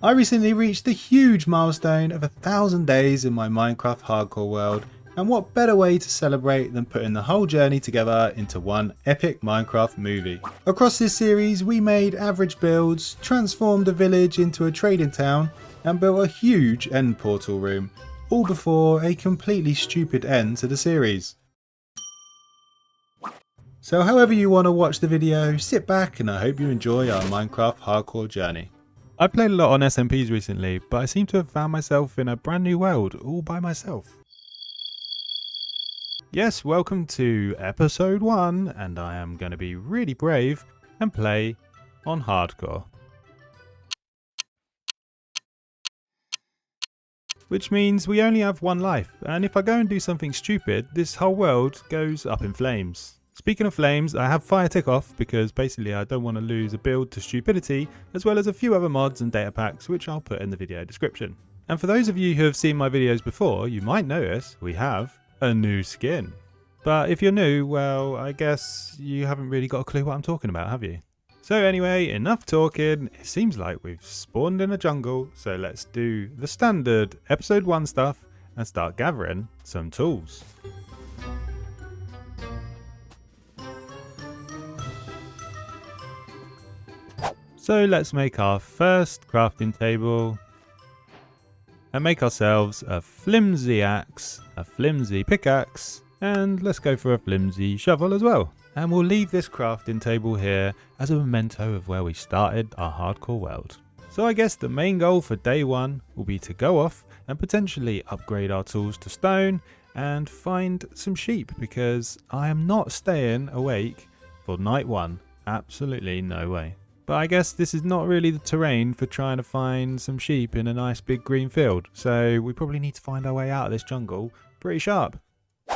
I recently reached the huge milestone of 1,000 days in my Minecraft hardcore world, and what better way to celebrate than putting the whole journey together into one epic Minecraft movie. Across this series we made average builds, transformed a village into a trading town, and built a huge end portal room, all before a completely stupid end to the series. So however you want to watch the video, sit back and I hope you enjoy our Minecraft hardcore journey. I played a lot on SMPs recently, but I seem to have found myself in a brand new world all by myself. Yes, welcome to episode 1, and I am going to be really brave and play on hardcore. Which means we only have one life, and if I go and do something stupid, this whole world goes up in flames. Speaking of flames, I have fire tick off because basically I don't want to lose a build to stupidity, as well as a few other mods and data packs which I'll put in the video description. And for those of you who have seen my videos before, you might notice we have a new skin. But if you're new, well, I guess you haven't really got a clue what I'm talking about, have you? So anyway, enough talking. It seems like we've spawned in a jungle, so let's do the standard episode 1 stuff and start gathering some tools. So let's make our first crafting table and make ourselves a flimsy axe, a flimsy pickaxe, and let's go for a flimsy shovel as well. And we'll leave this crafting table here as a memento of where we started our hardcore world. So I guess the main goal for day 1 will be to go off and potentially upgrade our tools to stone and find some sheep, because I am not staying awake for night 1. Absolutely no way. But I guess this is not really the terrain for trying to find some sheep in a nice big green field. So we probably need to find our way out of this jungle pretty sharp.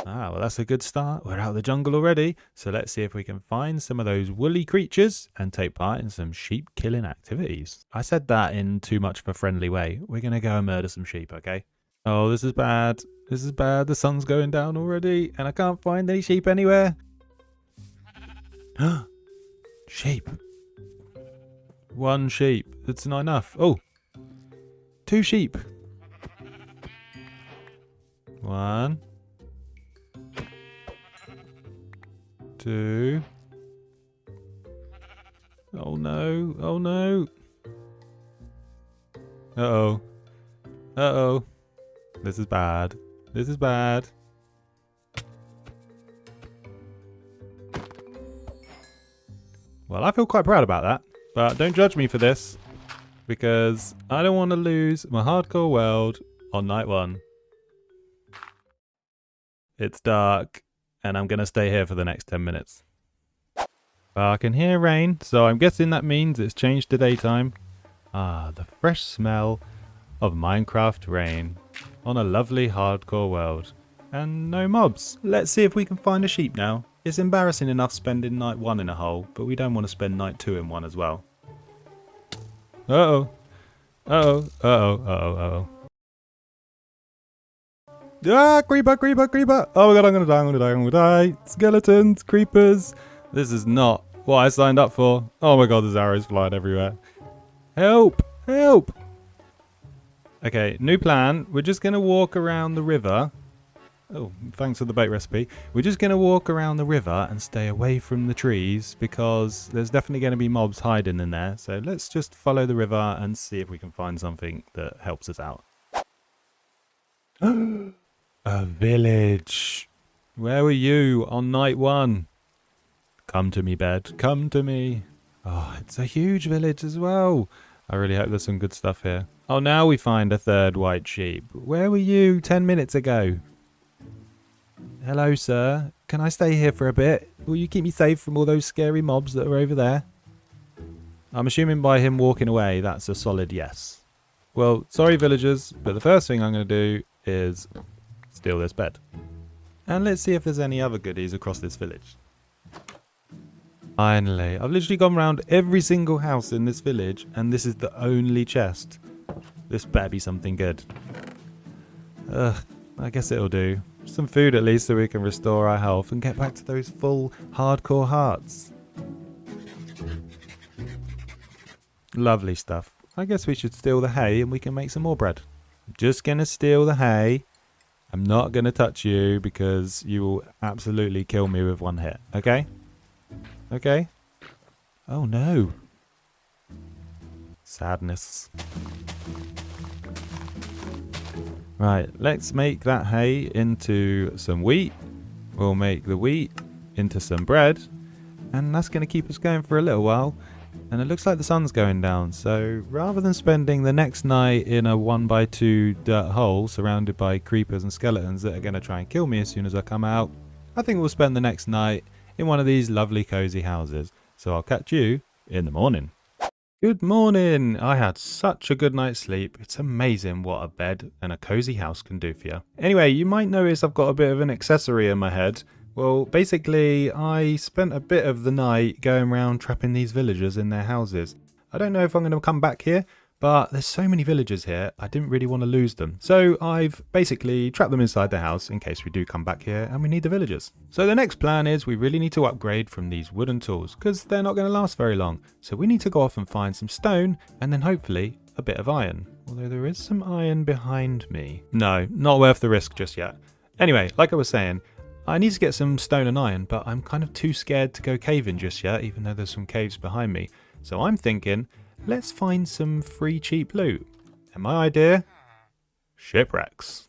Well, that's a good start. We're out of the jungle already. So let's see if we can find some of those woolly creatures and take part in some sheep killing activities. I said that in too much of a friendly way. We're going to go and murder some sheep, okay? Oh, this is bad. This is bad. The sun's going down already and I can't find any sheep anywhere. Sheep. 1 sheep. That's not enough. Oh, 2 sheep. 1, 2. Oh no. Oh no. Uh-oh. Uh-oh. This is bad. This is bad. Well, I feel quite proud about that. But don't judge me for this, because I don't want to lose my hardcore world on night 1. It's dark, and I'm going to stay here for the next 10 minutes. I can hear rain, so I'm guessing that means it's changed to daytime. The fresh smell of Minecraft rain on a lovely hardcore world. And no mobs. Let's see if we can find a sheep now. It's embarrassing enough spending night 1 in a hole, but we don't want to spend night 2 in one as well. Uh-oh. Uh-oh. Uh-oh. Uh-oh. Uh-oh. Ah, creeper, creeper, creeper. Oh my god, I'm gonna die, I'm gonna die, I'm gonna die. Skeletons, creepers. This is not what I signed up for. Oh my god, there's arrows flying everywhere. Help! Help! Okay, new plan. We're just gonna walk around the river. Oh, thanks for the bait recipe. We're just going to walk around the river and stay away from the trees because there's definitely going to be mobs hiding in there. So let's just follow the river and see if we can find something that helps us out. A village. Where were you on night 1? Come to me, bed. Come to me. Oh, it's a huge village as well. I really hope there's some good stuff here. Oh, now we find a 3rd white sheep. Where were you 10 minutes ago? Hello, sir. Can I stay here for a bit? Will you keep me safe from all those scary mobs that are over there? I'm assuming by him walking away, that's a solid yes. Well, sorry, villagers, but the first thing I'm going to do is steal this bed. And let's see if there's any other goodies across this village. Finally, I've literally gone around every single house in this village, and this is the only chest. This better be something good. I guess it'll do. Some food at least so we can restore our health and get back to those full hardcore hearts. Lovely stuff. I guess we should steal the hay and we can make some more bread. I'm just going to steal the hay. I'm not going to touch you because you will absolutely kill me with one hit. Okay? Okay? Oh no. Sadness. Right, let's make that hay into some wheat. We'll make the wheat into some bread. And that's going to keep us going for a little while. And it looks like the sun's going down. So rather than spending the next night in a 1x2 dirt hole surrounded by creepers and skeletons that are going to try and kill me as soon as I come out, I think we'll spend the next night in one of these lovely cozy houses. So I'll catch you in the morning. Good morning! I had such a good night's sleep. It's amazing what a bed and a cozy house can do for you. Anyway, you might notice I've got a bit of an accessory in my head. Well, basically, I spent a bit of the night going around trapping these villagers in their houses. I don't know if I'm going to come back here, but there's so many villagers here, I didn't really want to lose them. So I've basically trapped them inside the house in case we do come back here and we need the villagers. So the next plan is we really need to upgrade from these wooden tools because they're not going to last very long. So we need to go off and find some stone and then hopefully a bit of iron. Although there is some iron behind me. No, not worth the risk just yet. Anyway, like I was saying, I need to get some stone and iron, but I'm kind of too scared to go caving just yet, even though there's some caves behind me. So I'm thinking, let's find some free cheap loot. And my idea? Shipwrecks.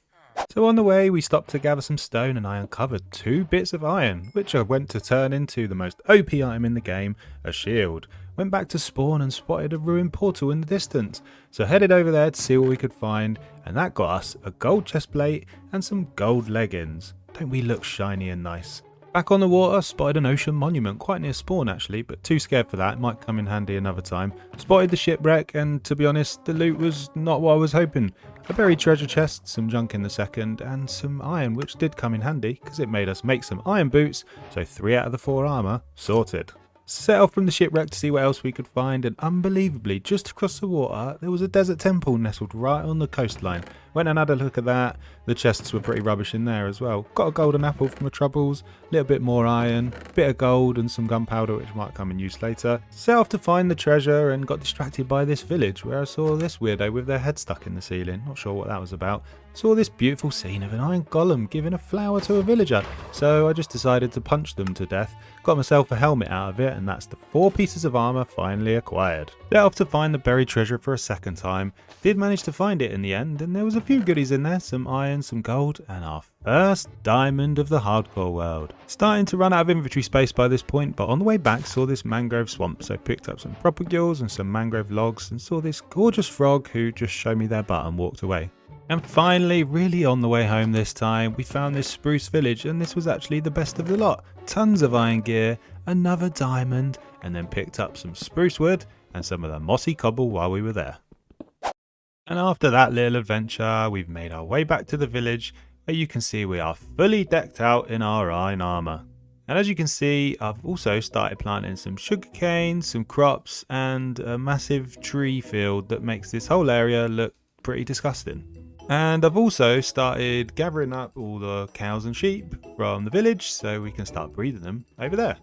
So on the way, we stopped to gather some stone and I uncovered 2 bits of iron, which I went to turn into the most OP item in the game, a shield. Went back to spawn and spotted a ruined portal in the distance. So headed over there to see what we could find, and that got us a gold chestplate and some gold leggings. Don't we look shiny and nice? Back on the water, spotted an ocean monument, quite near spawn actually, but too scared for that, it might come in handy another time. Spotted the shipwreck, and to be honest, the loot was not what I was hoping. A buried treasure chest, some junk in the second, and some iron, which did come in handy, because it made us make some iron boots, so 3 out of the 4 armour sorted. Set off from the shipwreck to see what else we could find, and unbelievably, just across the water, there was a desert temple nestled right on the coastline. Went and had a look at that. The chests were pretty rubbish in there as well. Got a golden apple from the troubles, a little bit more iron, bit of gold and some gunpowder which might come in use later. Set off to find the treasure and got distracted by this village where I saw this weirdo with their head stuck in the ceiling. Not sure what that was about. Saw this beautiful scene of an iron golem giving a flower to a villager, so I just decided to punch them to death. Got myself a helmet out of it, and that's the 4 pieces of armour finally acquired. Set off to find the buried treasure for a second time. Did manage to find it in the end, and there was a few goodies in there, some iron, some gold, and our first diamond of the hardcore world. Starting to run out of inventory space by this point, but on the way back saw this mangrove swamp, so picked up some propagules and some mangrove logs, and saw this gorgeous frog who just showed me their butt and walked away. And finally, really on the way home this time, we found this spruce village, and this was actually the best of the lot. Tons of iron gear, another diamond, and then picked up some spruce wood and some of the mossy cobble while we were there. And after that little adventure, we've made our way back to the village, where you can see we are fully decked out in our iron armour. And as you can see, I've also started planting some sugarcane, some crops, and a massive tree field that makes this whole area look pretty disgusting. And I've also started gathering up all the cows and sheep from the village so we can start breeding them over there.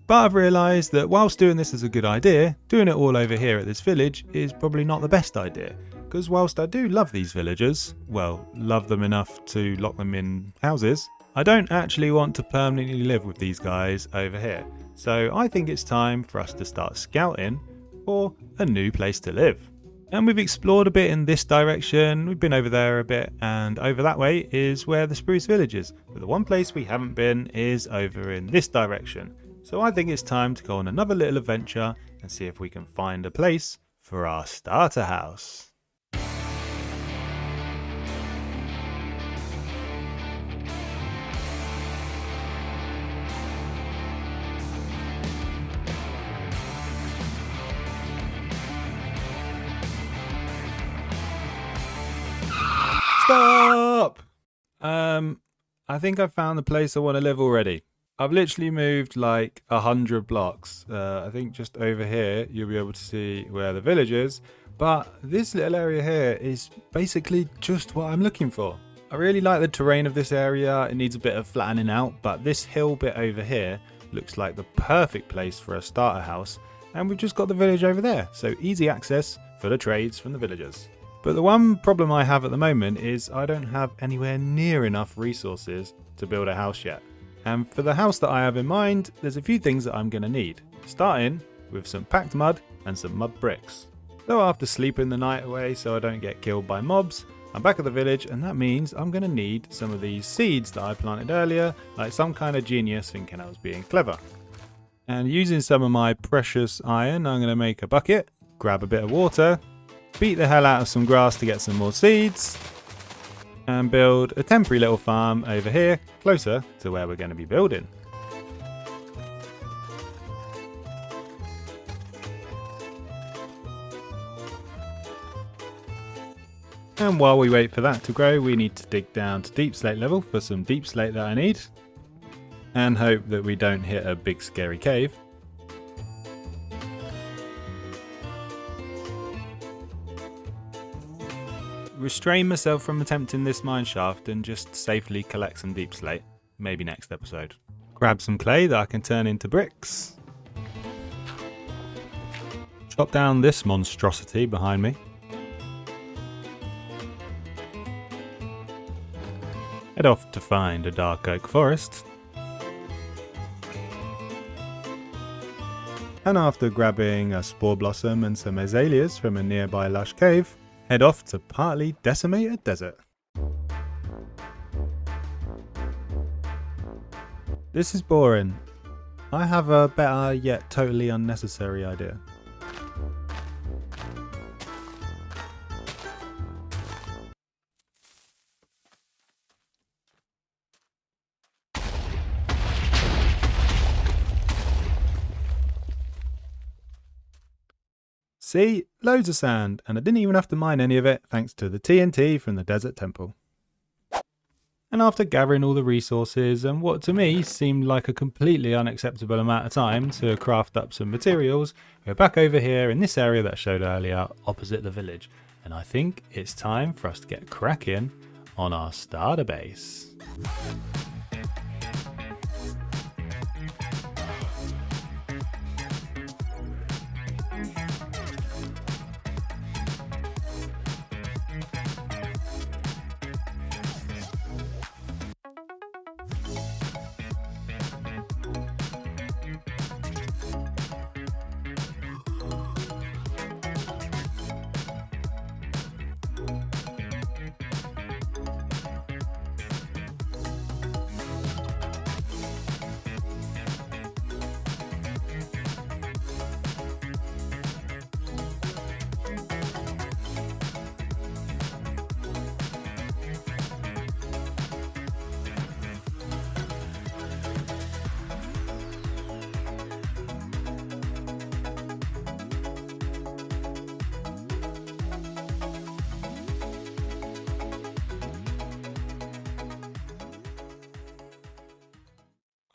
But I've realised that whilst doing this is a good idea, doing it all over here at this village is probably not the best idea. Because whilst I do love these villagers, well, love them enough to lock them in houses, I don't actually want to permanently live with these guys over here. So I think it's time for us to start scouting for a new place to live. And we've explored a bit in this direction, we've been over there a bit, and over that way is where the spruce village is. But the one place we haven't been is over in this direction. So I think it's time to go on another little adventure and see if we can find a place for our starter house. Stop! I think I found the place I want to live already. I've literally moved like 100 blocks. I think just over here you'll be able to see where the village is. But this little area here is basically just what I'm looking for. I really like the terrain of this area. It needs a bit of flattening out, but this hill bit over here looks like the perfect place for a starter house. And we've just got the village over there, so easy access for the trades from the villagers. But the one problem I have at the moment is I don't have anywhere near enough resources to build a house yet. And for the house that I have in mind, there's a few things that I'm going to need, starting with some packed mud and some mud bricks. So after sleeping the night away so I don't get killed by mobs, I'm back at the village, and that means I'm going to need some of these seeds that I planted earlier, like some kind of genius thinking I was being clever. And using some of my precious iron, I'm going to make a bucket, grab a bit of water, beat the hell out of some grass to get some more seeds, and build a temporary little farm over here, closer to where we're going to be building. And while we wait for that to grow, we need to dig down to deep slate level for some deep slate that I need, and hope that we don't hit a big scary cave. Restrain myself from attempting this mine shaft and just safely collect some deep slate, maybe next episode. Grab some clay that I can turn into bricks. Chop down this monstrosity behind me. Head off to find a dark oak forest. And after grabbing a spore blossom and some azaleas from a nearby lush cave, head off to partly decimated desert. This is boring. I have a better yet totally unnecessary idea. See, loads of sand, and I didn't even have to mine any of it thanks to the TNT from the desert temple. And after gathering all the resources and what to me seemed like a completely unacceptable amount of time to craft up some materials, we're back over here in this area that I showed earlier opposite the village, and I think it's time for us to get cracking on our starter base.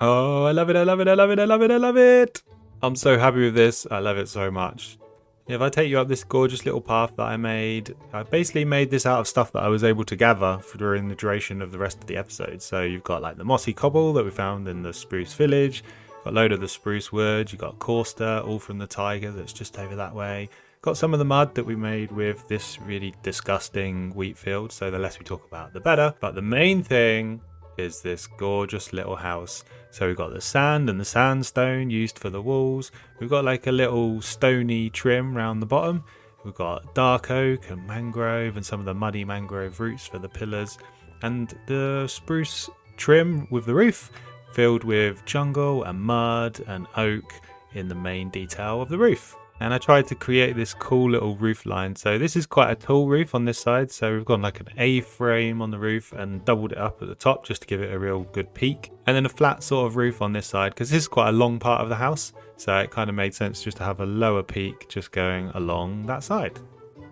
Oh, I love it, I love it, I love it, I love it, I love it! I'm so happy with this, I love it so much. If I take you up this gorgeous little path that I made, I basically made this out of stuff that I was able to gather during the duration of the rest of the episode. So you've got like the mossy cobble that we found in the spruce village, got a load of the spruce wood, you've got coaster, all from the tiger that's just over that way. Got some of the mud that we made with this really disgusting wheat field, so the less we talk about the better. But the main thing is this gorgeous little house. So we've got the sand and the sandstone used for the walls. We've got like a little stony trim round the bottom. We've got dark oak and mangrove and some of the muddy mangrove roots for the pillars. And the spruce trim with the roof filled with jungle and mud and oak in the main detail of the roof. And I tried to create this cool little roof line. So this is quite a tall roof on this side. So we've got like an A-frame on the roof and doubled it up at the top just to give it a real good peak. And then a flat sort of roof on this side because this is quite a long part of the house. So it kind of made sense just to have a lower peak just going along that side.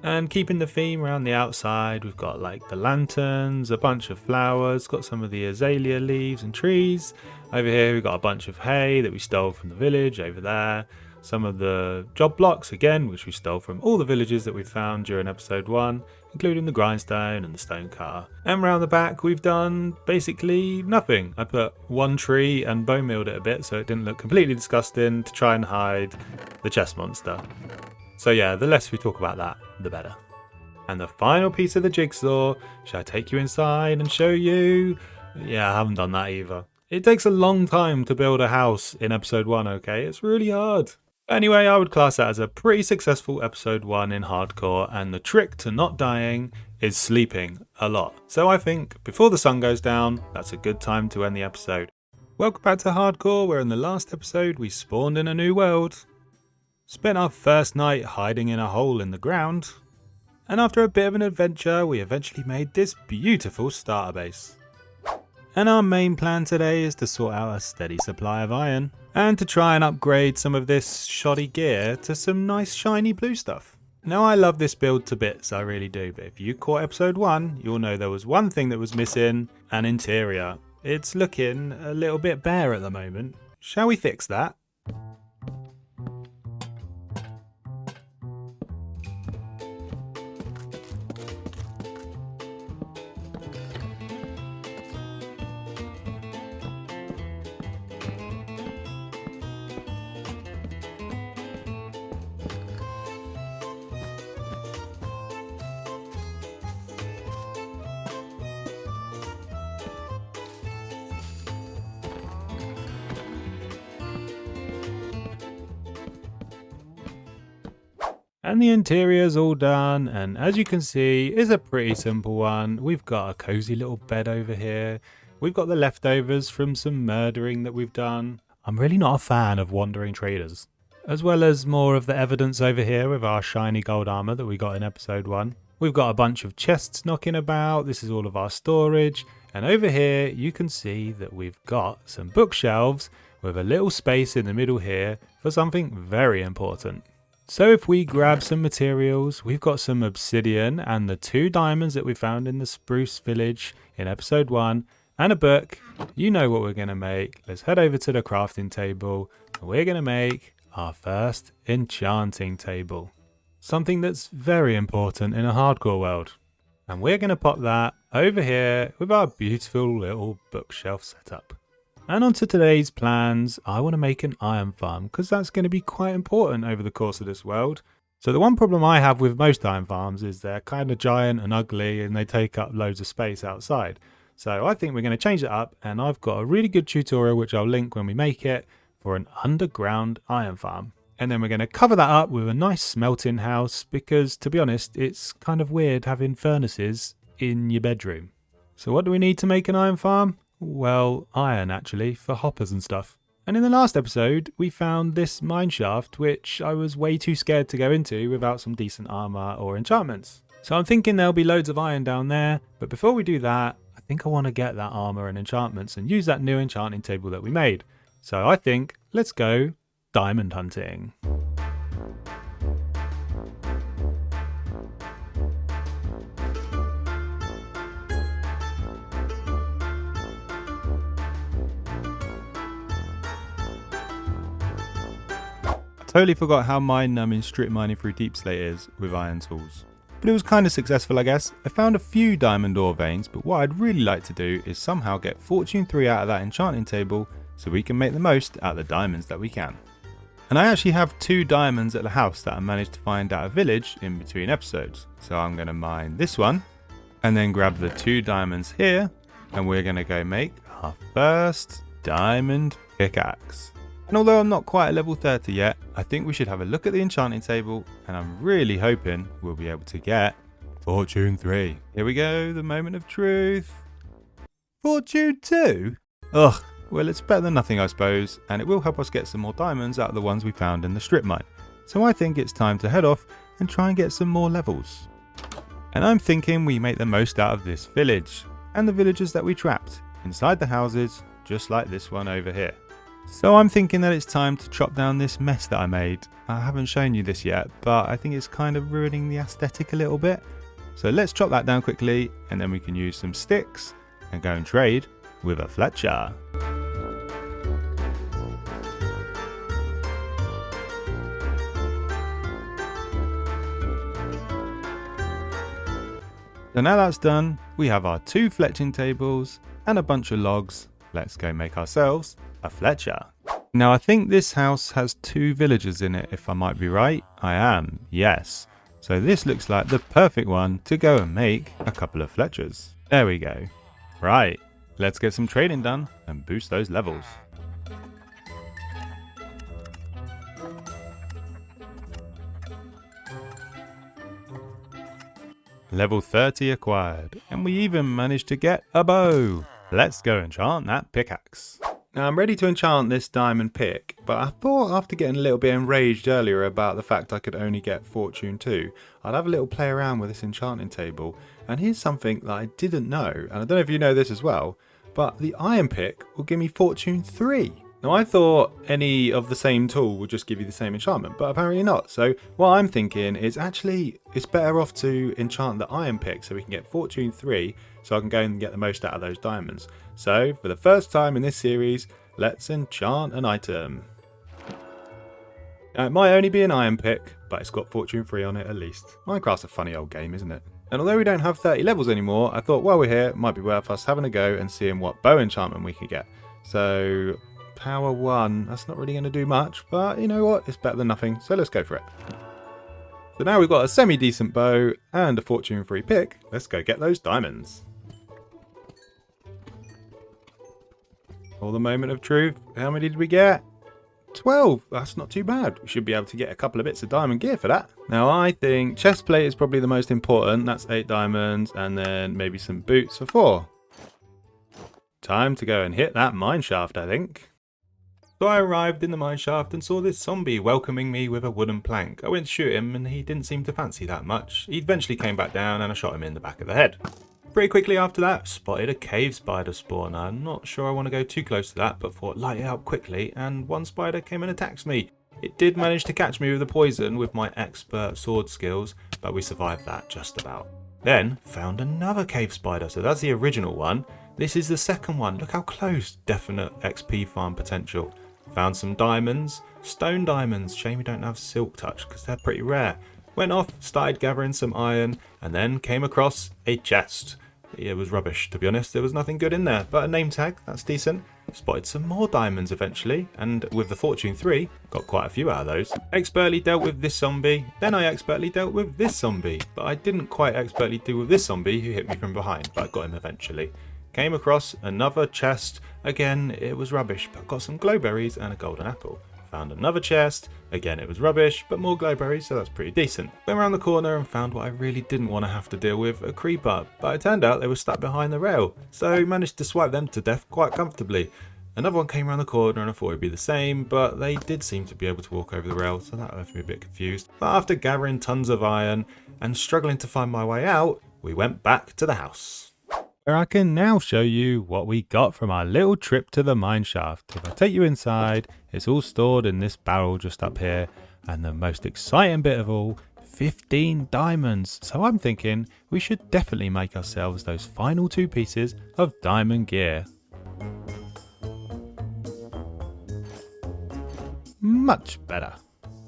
And keeping the theme around the outside, we've got like the lanterns, a bunch of flowers, got some of the azalea leaves and trees. Over here we've got a bunch of hay that we stole from the village over there. Some of the job blocks, again, which we stole from all the villages that we found during episode 1, including the grindstone and the stone cutter. And round the back, we've done basically nothing. I put one tree and bone milled it a bit so it didn't look completely disgusting to try and hide the chest monster. So yeah, the less we talk about that, the better. And the final piece of the jigsaw, shall I take you inside and show you? Yeah, I haven't done that either. It takes a long time to build a house in episode 1, okay? It's really hard. Anyway, I would class that as a pretty successful episode 1 in hardcore, and the trick to not dying is sleeping a lot. So I think before the sun goes down, that's a good time to end the episode. Welcome back to hardcore, where in the last episode we spawned in a new world, spent our first night hiding in a hole in the ground, and after a bit of an adventure we eventually made this beautiful starter base. And our main plan today is to sort out a steady supply of iron, and to try and upgrade some of this shoddy gear to some nice shiny blue stuff. Now I love this build to bits, I really do, but if you caught episode 1, you'll know there was one thing that was missing, an interior. It's looking a little bit bare at the moment. Shall we fix that? And the interior's all done, and as you can see, it's a pretty simple one. We've got a cozy little bed over here. We've got the leftovers from some murdering that we've done. I'm really not a fan of wandering traders. As well as more of the evidence over here with our shiny gold armor that we got in episode 1. We've got a bunch of chests knocking about. This is all of our storage. And over here, you can see that we've got some bookshelves with a little space in the middle here for something very important. So if we grab some materials, we've got some obsidian and the 2 diamonds that we found in the spruce village in episode 1 and a book. You know what we're going to make. Let's head over to the crafting table and we're going to make our first enchanting table. Something that's very important in a hardcore world. And we're going to pop that over here with our beautiful little bookshelf setup. And on to today's plans. I want to make an iron farm because that's going to be quite important over the course of this world. So the one problem I have with most iron farms is they're kind of giant and ugly and they take up loads of space outside. So I think we're going to change it up, and I've got a really good tutorial which I'll link when we make it for an underground iron farm. And then we're going to cover that up with a nice smelting house because, to be honest, it's kind of weird having furnaces in your bedroom. So what do we need to make an iron farm? Well, iron actually, for hoppers and stuff. And in the last episode, we found this mine shaft, which I was way too scared to go into without some decent armor or enchantments. So I'm thinking there'll be loads of iron down there, but before we do that, I think I want to get that armor and enchantments and use that new enchanting table that we made. So I think, let's go diamond hunting. Totally forgot how mind-numbing strip mining through deep slate is with iron tools. But it was kind of successful, I guess. I found a few diamond ore veins, but what I'd really like to do is somehow get Fortune 3 out of that enchanting table so we can make the most out of the diamonds that we can. And I actually have 2 diamonds at the house that I managed to find at a village in between episodes. So I'm going to mine this one and then grab the 2 diamonds here, and we're going to go make our first diamond pickaxe. And although I'm not quite at level 30 yet, I think we should have a look at the enchanting table, and I'm really hoping we'll be able to get Fortune 3. Here we go, the moment of truth. Fortune 2? Ugh, well it's better than nothing I suppose, and it will help us get some more diamonds out of the ones we found in the strip mine. So I think it's time to head off and try and get some more levels. And I'm thinking we make the most out of this village, and the villagers that we trapped, inside the houses, just like this one over here. So I'm thinking that it's time to chop down this mess that I made. I haven't shown you this yet, but I think it's kind of ruining the aesthetic a little bit. So let's chop that down quickly, and then we can use some sticks and go and trade with a Fletcher. So now that's done, we have our 2 fletching tables and a bunch of logs. Let's go make ourselves a Fletcher. Now I think this house has 2 villagers in it, if I might be right. I am, yes. So this looks like the perfect one to go and make a couple of Fletchers. There we go. Right, let's get some trading done and boost those levels. Level 30 acquired, and we even managed to get a bow. Let's go enchant that pickaxe. Now I'm ready to enchant this diamond pick, but I thought after getting a little bit enraged earlier about the fact I could only get Fortune 2, I'd have a little play around with this enchanting table. And here's something that I didn't know, and I don't know if you know this as well, but the iron pick will give me Fortune 3. Now I thought any of the same tool would just give you the same enchantment, but apparently not. So what I'm thinking is actually it's better off to enchant the iron pick so we can get Fortune 3 so I can go and get the most out of those diamonds. So for the first time in this series, let's enchant an item. Now, it might only be an iron pick, but it's got Fortune 3 on it at least. Minecraft's a funny old game, isn't it? And although we don't have 30 levels anymore, I thought while we're here, it might be worth us having a go and seeing what bow enchantment we can get. So power 1, that's not really going to do much, but you know what, it's better than nothing, so let's go for it. So now we've got a semi-decent bow and a Fortune 3 pick, let's go get those diamonds. For the moment of truth, how many did we get? 12, that's not too bad. We should be able to get a couple of bits of diamond gear for that. Now I think chest plate is probably the most important, that's 8 diamonds, and then maybe some boots for 4. Time to go and hit that mine shaft, I think. So I arrived in the mine shaft and saw this zombie welcoming me with a wooden plank. I went to shoot him and he didn't seem to fancy that much. He eventually came back down and I shot him in the back of the head. Pretty quickly after that, spotted a cave spider spawn. I'm not sure I want to go too close to that, but thought light it up quickly, and one spider came and attacked me. It did manage to catch me with the poison with my expert sword skills, but we survived that just about. Then found another cave spider, so that's the original one. This is the second one, look how close, definite XP farm potential. Found some diamonds, stone diamonds, shame we don't have silk touch because they're pretty rare. Went off, started gathering some iron, and then came across a chest. It was rubbish, to be honest. There was nothing good in there, but a name tag, that's decent. Spotted some more diamonds eventually, and with the Fortune 3, got quite a few out of those. Expertly dealt with this zombie, then I expertly dealt with this zombie, but I didn't quite expertly deal with this zombie who hit me from behind, but I got him eventually. Came across another chest, again it was rubbish, but got some glowberries and a golden apple. Found another chest, again it was rubbish, but more glowberries, so that's pretty decent. Went around the corner and found what I really didn't want to have to deal with, a creeper, but it turned out they were stuck behind the rail, so managed to swipe them to death quite comfortably. Another one came around the corner and I thought it'd be the same, but they did seem to be able to walk over the rail, so that left me a bit confused. But after gathering tons of iron and struggling to find my way out, we went back to the house, where I can now show you what we got from our little trip to the mine shaft. If I take you inside, it's all stored in this barrel just up here, and the most exciting bit of all, 15 diamonds. So I'm thinking we should definitely make ourselves those final 2 pieces of diamond gear. Much better.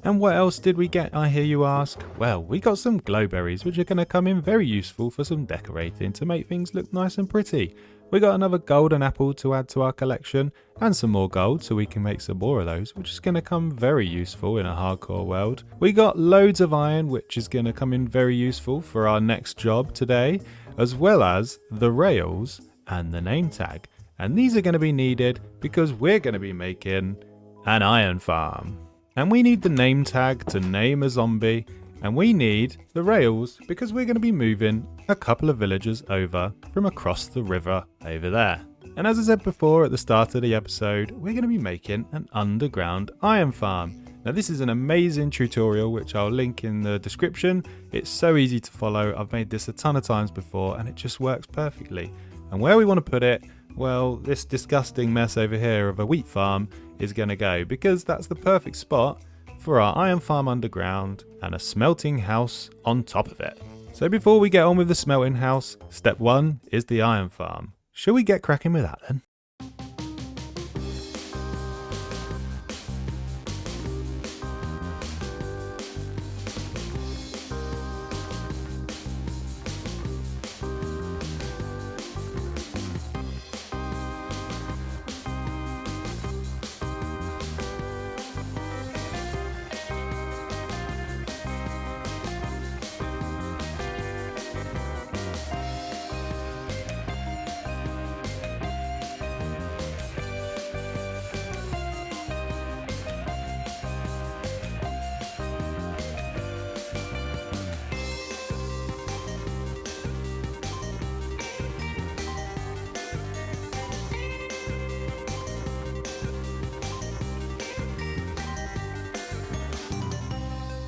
And what else did we get, I hear you ask? Well, we got some glowberries, which are going to come in very useful for some decorating to make things look nice and pretty. We got another golden apple to add to our collection, and some more gold so we can make some more of those, which is going to come very useful in a hardcore world. We got loads of iron, which is going to come in very useful for our next job today, as well as the rails and the name tag. And these are going to be needed because we're going to be making an iron farm. And we need the name tag to name a zombie, and we need the rails because we're going to be moving a couple of villagers over from across the river over there. And as I said before at the start of the episode, we're going to be making an underground iron farm. Now this is an amazing tutorial which I'll link in the description. It's so easy to follow. I've made this a ton of times before and it just works perfectly. And where we want to put it, well, this disgusting mess over here of a wheat farm is going to go because that's the perfect spot for our iron farm underground and a smelting house on top of it. So before we get on with the smelting house, step 1 is the iron farm. Shall we get cracking with that then?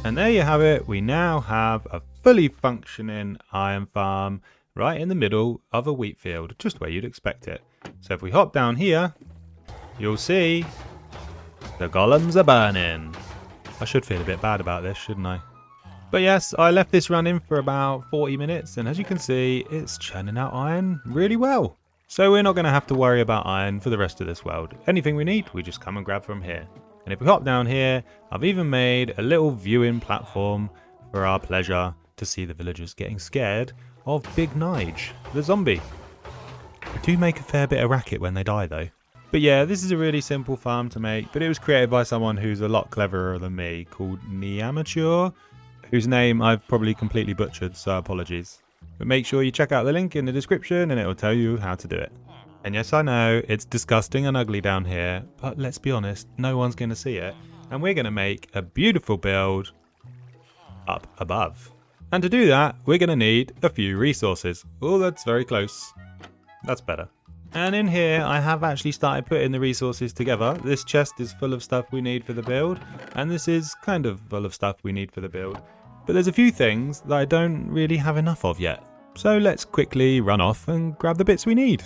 And there you have it. We now have a fully functioning iron farm right in the middle of a wheat field, just where you'd expect it. So if we hop down here, you'll see the golems are burning. I should feel a bit bad about this, shouldn't I? But yes, I left this running for about 40 minutes, and as you can see, it's churning out iron really well. So we're not going to have to worry about iron for the rest of this world. Anything we need, we just come and grab from here. And if we hop down here, I've even made a little viewing platform for our pleasure to see the villagers getting scared of Big Nige, the zombie. They do make a fair bit of racket when they die though. But yeah, this is a really simple farm to make, but it was created by someone who's a lot cleverer than me, called Neamature, whose name I've probably completely butchered, so apologies. But make sure you check out the link in the description and it will tell you how to do it. And yes, I know, it's disgusting and ugly down here, but let's be honest, no one's going to see it. And we're going to make a beautiful build up above. And to do that, we're going to need a few resources. Oh, that's very close. That's better. And in here, I have actually started putting the resources together. This chest is full of stuff we need for the build, and this is kind of full of stuff we need for the build. But there's a few things that I don't really have enough of yet. So let's quickly run off and grab the bits we need.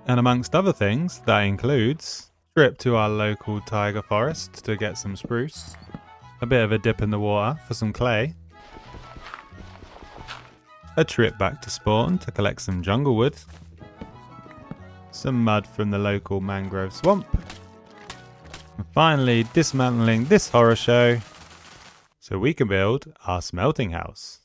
And amongst other things, that includes a trip to our local tiger forest to get some spruce, a bit of a dip in the water for some clay, a trip back to spawn to collect some jungle wood, some mud from the local mangrove swamp, and finally dismantling this horror show so we can build our smelting house.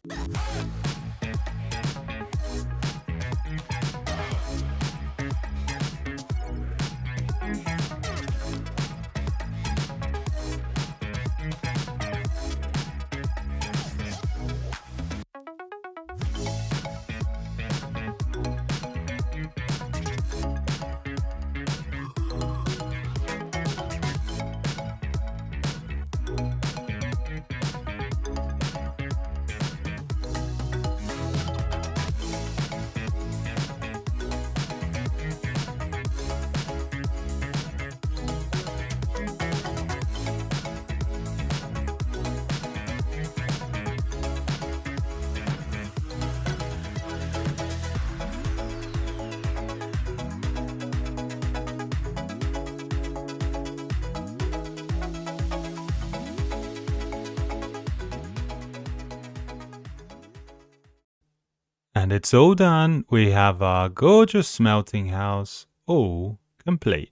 And it's all done. We have our gorgeous smelting house all complete.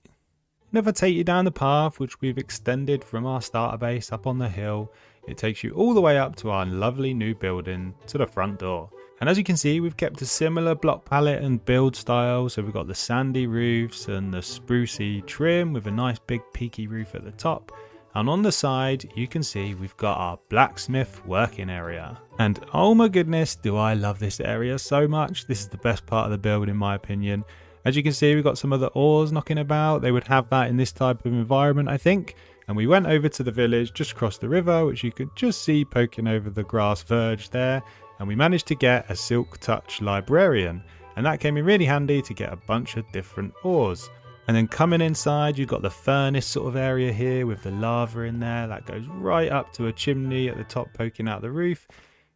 And if I take you down the path which we've extended from our starter base up on the hill, it takes you all the way up to our lovely new building to the front door. And as you can see, we've kept a similar block palette and build style. So we've got the sandy roofs and the sprucey trim with a nice big peaky roof at the top. And on the side, you can see we've got our blacksmith working area. And oh my goodness, do I love this area so much. This is the best part of the build in my opinion. As you can see, we've got some of the ores knocking about. They would have that in this type of environment, I think. And we went over to the village just across the river, which you could just see poking over the grass verge there. And we managed to get a Silk Touch librarian. And that came in really handy to get a bunch of different ores. And then coming inside, you've got the furnace sort of area here with the lava in there. That goes right up to a chimney at the top poking out the roof.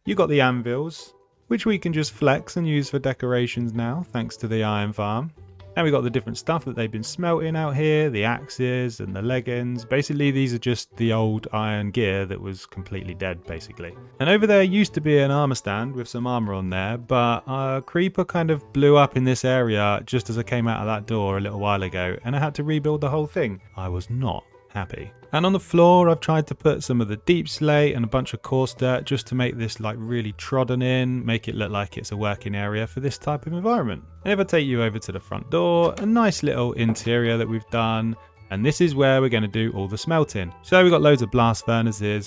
You've got the anvils, which we can just flex and use for decorations now, thanks to the iron farm. And we've got the different stuff that they've been smelting out here, the axes and the leggings. Basically, these are just the old iron gear that was completely dead, basically. And over there used to be an armor stand with some armor on there, but a creeper kind of blew up in this area just as I came out of that door a little while ago, and I had to rebuild the whole thing. I was not happy. And on the floor, I've tried to put some of the deep slate and a bunch of coarse dirt just to make this like really trodden in, make it look like it's a working area for this type of environment. And if I take you over to the front door, a nice little interior that we've done. And this is where we're going to do all the smelting. So we've got loads of blast furnaces,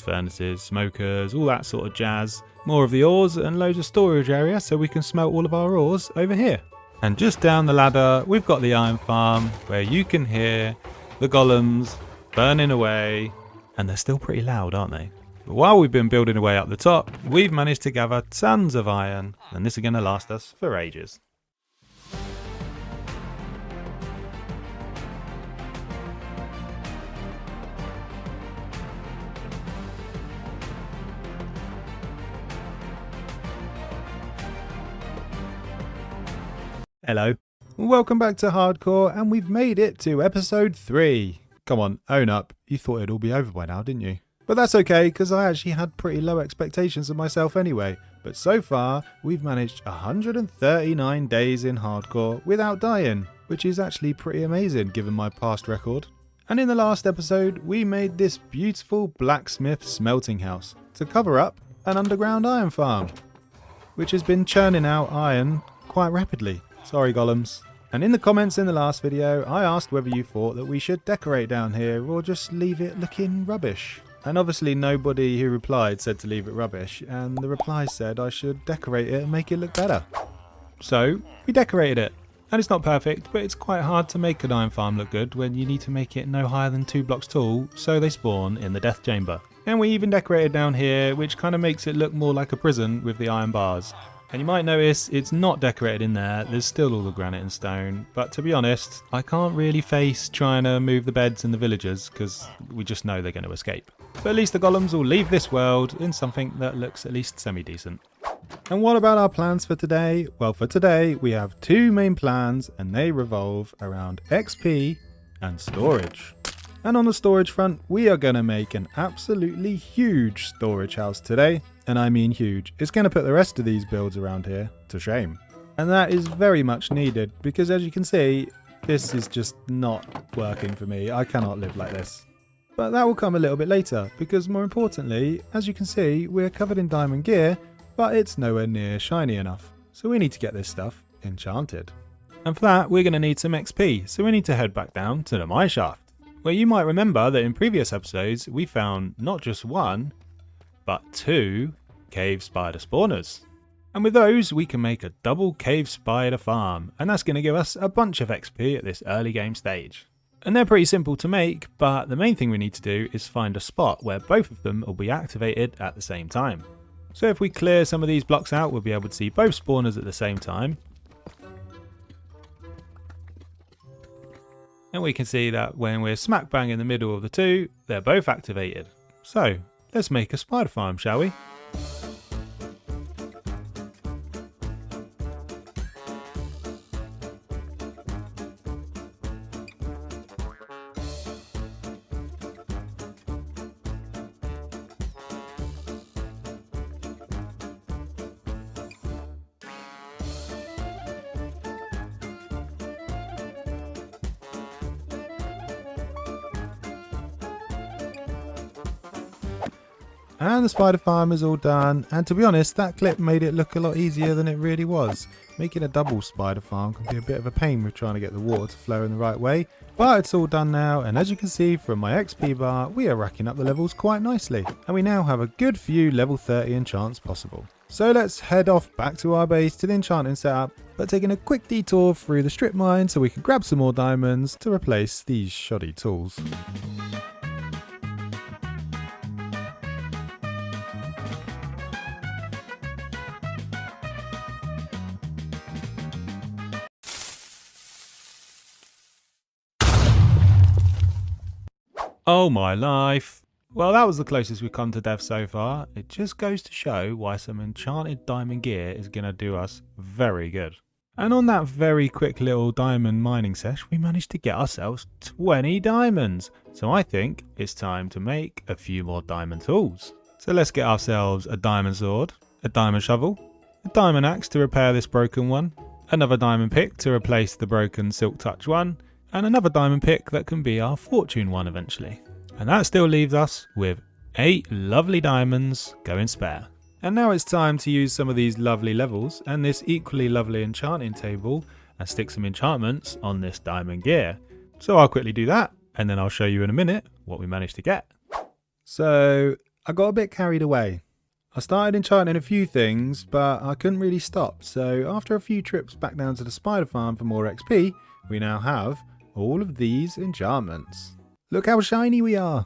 smokers, all that sort of jazz. More of the ores and loads of storage area so we can smelt all of our ores over here. And just down the ladder, we've got the iron farm where you can hear the golems burning away, and they're still pretty loud, aren't they? But while we've been building away up the top, we've managed to gather tons of iron, and this is going to last us for ages. Hello. Welcome back to Hardcore, and we've made it to episode 3. Come on, own up. You thought it'd all be over by now, didn't you? But that's okay, because I actually had pretty low expectations of myself anyway. But so far, we've managed 139 days in Hardcore without dying, which is actually pretty amazing given my past record. And in the last episode, we made this beautiful blacksmith smelting house to cover up an underground iron farm, which has been churning out iron quite rapidly. Sorry, golems. And in the comments in the last video, I asked whether you thought that we should decorate down here or just leave it looking rubbish. And obviously nobody who replied said to leave it rubbish, and the replies said I should decorate it and make it look better. So, we decorated it. And it's not perfect, but it's quite hard to make an iron farm look good when you need to make it no higher than 2 blocks tall, so they spawn in the death chamber. And we even decorated down here, which kind of makes it look more like a prison with the iron bars. And you might notice it's not decorated in there, there's still all the granite and stone, but to be honest, I can't really face trying to move the beds and the villagers because we just know they're going to escape. But at least the golems will leave this world in something that looks at least semi-decent. And what about our plans for today? Well, for today we have 2 main plans, and they revolve around XP and storage. And on the storage front, we are going to make an absolutely huge storage house today. And I mean huge. It's going to put the rest of these builds around here to shame. And that is very much needed, because as you can see, this is just not working for me. I cannot live like this. But that will come a little bit later, because more importantly, as you can see, we're covered in diamond gear, but it's nowhere near shiny enough. So we need to get this stuff enchanted. And for that, we're going to need some XP. So we need to head back down to the mineshaft, where you might remember that in previous episodes, we found not just 1, but 2 cave spider spawners. And with those, we can make a double cave spider farm, and that's going to give us a bunch of XP at this early game stage. And they're pretty simple to make, but the main thing we need to do is find a spot where both of them will be activated at the same time. So if we clear some of these blocks out, we'll be able to see both spawners at the same time. And we can see that when we're smack bang in the middle of the 2, they're both activated. So let's make a spider farm, shall we? And the spider farm is all done, and to be honest, that clip made it look a lot easier than it really was. Making a double spider farm can be a bit of a pain with trying to get the water to flow in the right way, but it's all done now, and as you can see from my XP bar, we are racking up the levels quite nicely, and we now have a good few level 30 enchants possible. So let's head off back to our base to the enchanting setup, but taking a quick detour through the strip mine so we can grab some more diamonds to replace these shoddy tools. Oh my life. Well, that was the closest we've come to death so far. It just goes to show why some enchanted diamond gear is going to do us very good. And on that very quick little diamond mining sesh, we managed to get ourselves 20 diamonds. So I think it's time to make a few more diamond tools. So let's get ourselves a diamond sword, a diamond shovel, a diamond axe to repair this broken one, another diamond pick to replace the broken silk touch one, and another diamond pick that can be our fortune one eventually. And that still leaves us with 8 lovely diamonds going spare. And now it's time to use some of these lovely levels and this equally lovely enchanting table and stick some enchantments on this diamond gear. So I'll quickly do that, and then I'll show you in a minute what we managed to get. So I got a bit carried away. I started enchanting a few things, but I couldn't really stop. So after a few trips back down to the spider farm for more XP, we now have all of these enchantments. Look how shiny we are.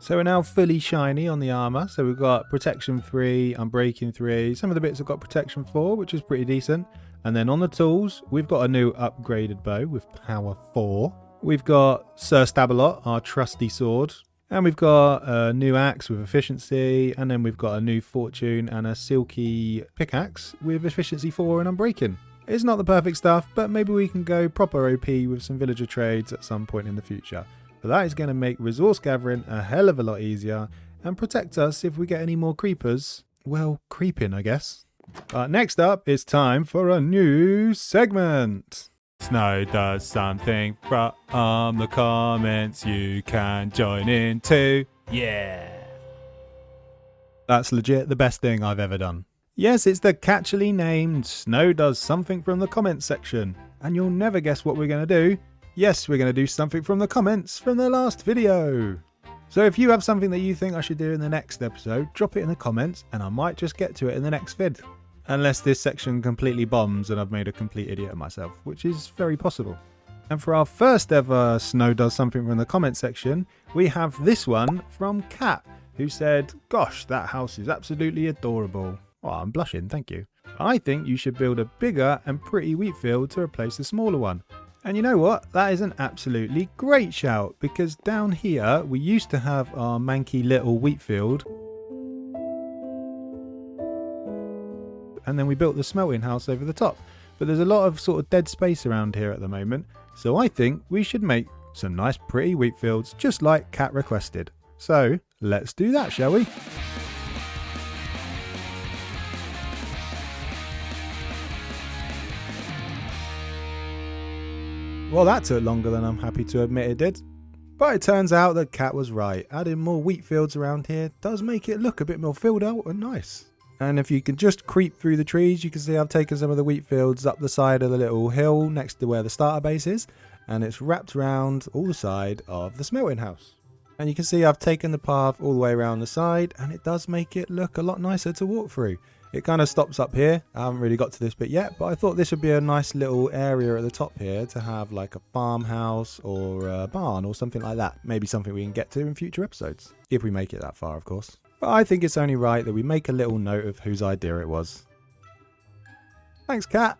So we're now fully shiny on the armor. So we've got protection 3, unbreaking 3. Some of the bits have got protection 4, which is pretty decent. And then on the tools, we've got a new upgraded bow with power 4. We've got Sir Stab-A-Lot, our trusty sword. And we've got a new axe with efficiency. And then we've got a new fortune and a silky pickaxe with efficiency 4 and unbreaking. It's not the perfect stuff, but maybe we can go proper OP with some villager trades at some point in the future. But that is going to make resource gathering a hell of a lot easier and protect us if we get any more creepers. Well, creeping, I guess. But next up, it's time for a new segment. Snow does something from the comments you can join in too. Yeah. That's legit the best thing I've ever done. Yes, it's the catchily named Snow Does Something from the Comments section. And you'll never guess what we're going to do. Yes, we're going to do something from the comments from the last video. So if you have something that you think I should do in the next episode, drop it in the comments and I might just get to it in the next vid. Unless this section completely bombs and I've made a complete idiot of myself, which is very possible. And for our first ever Snow Does Something from the comments section, we have this one from Kat, who said, "Gosh, that house is absolutely adorable." Oh, I'm blushing, thank you. "I think you should build a bigger and pretty wheat field to replace the smaller one." And you know what? That is an absolutely great shout, because down here we used to have our manky little wheat field. And then we built the smelting house over the top. But there's a lot of sort of dead space around here at the moment. So I think we should make some nice pretty wheat fields just like Kat requested. So let's do that, shall we? Well, that took longer than I'm happy to admit it did. But it turns out that Kat was right. Adding more wheat fields around here does make it look a bit more filled out and nice. And if you can just creep through the trees, you can see I've taken some of the wheat fields up the side of the little hill next to where the starter base is. And it's wrapped around all the side of the smelting house. And you can see I've taken the path all the way around the side, and it does make it look a lot nicer to walk through. It kind of stops up here. I haven't really got to this bit yet, but I thought this would be a nice little area at the top here to have like a farmhouse or a barn or something like that. Maybe something we can get to in future episodes. If we make it that far, of course. But I think it's only right that we make a little note of whose idea it was. Thanks, Kat.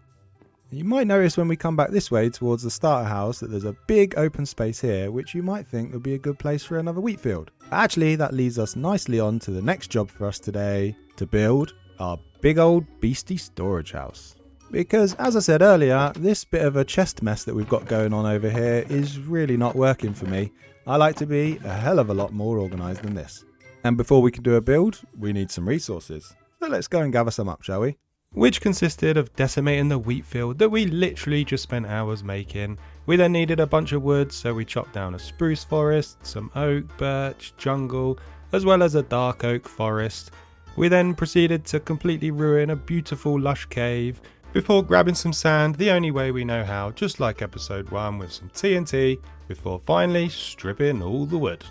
You might notice when we come back this way towards the starter house that there's a big open space here, which you might think would be a good place for another wheat field. Actually, that leads us nicely on to the next job for us today, to build our big old beastie storage house. Because as I said earlier, this bit of a chest mess that we've got going on over here is really not working for me. I like to be a hell of a lot more organised than this. And before we can do a build, we need some resources. So let's go and gather some up, shall we? Which consisted of decimating the wheat field that we literally just spent hours making. We then needed a bunch of wood, so we chopped down a spruce forest, some oak, birch, jungle, as well as a dark oak forest. We then proceeded to completely ruin a beautiful lush cave before grabbing some sand the only way we know how, just like episode 1 with some TNT, before finally stripping all the wood.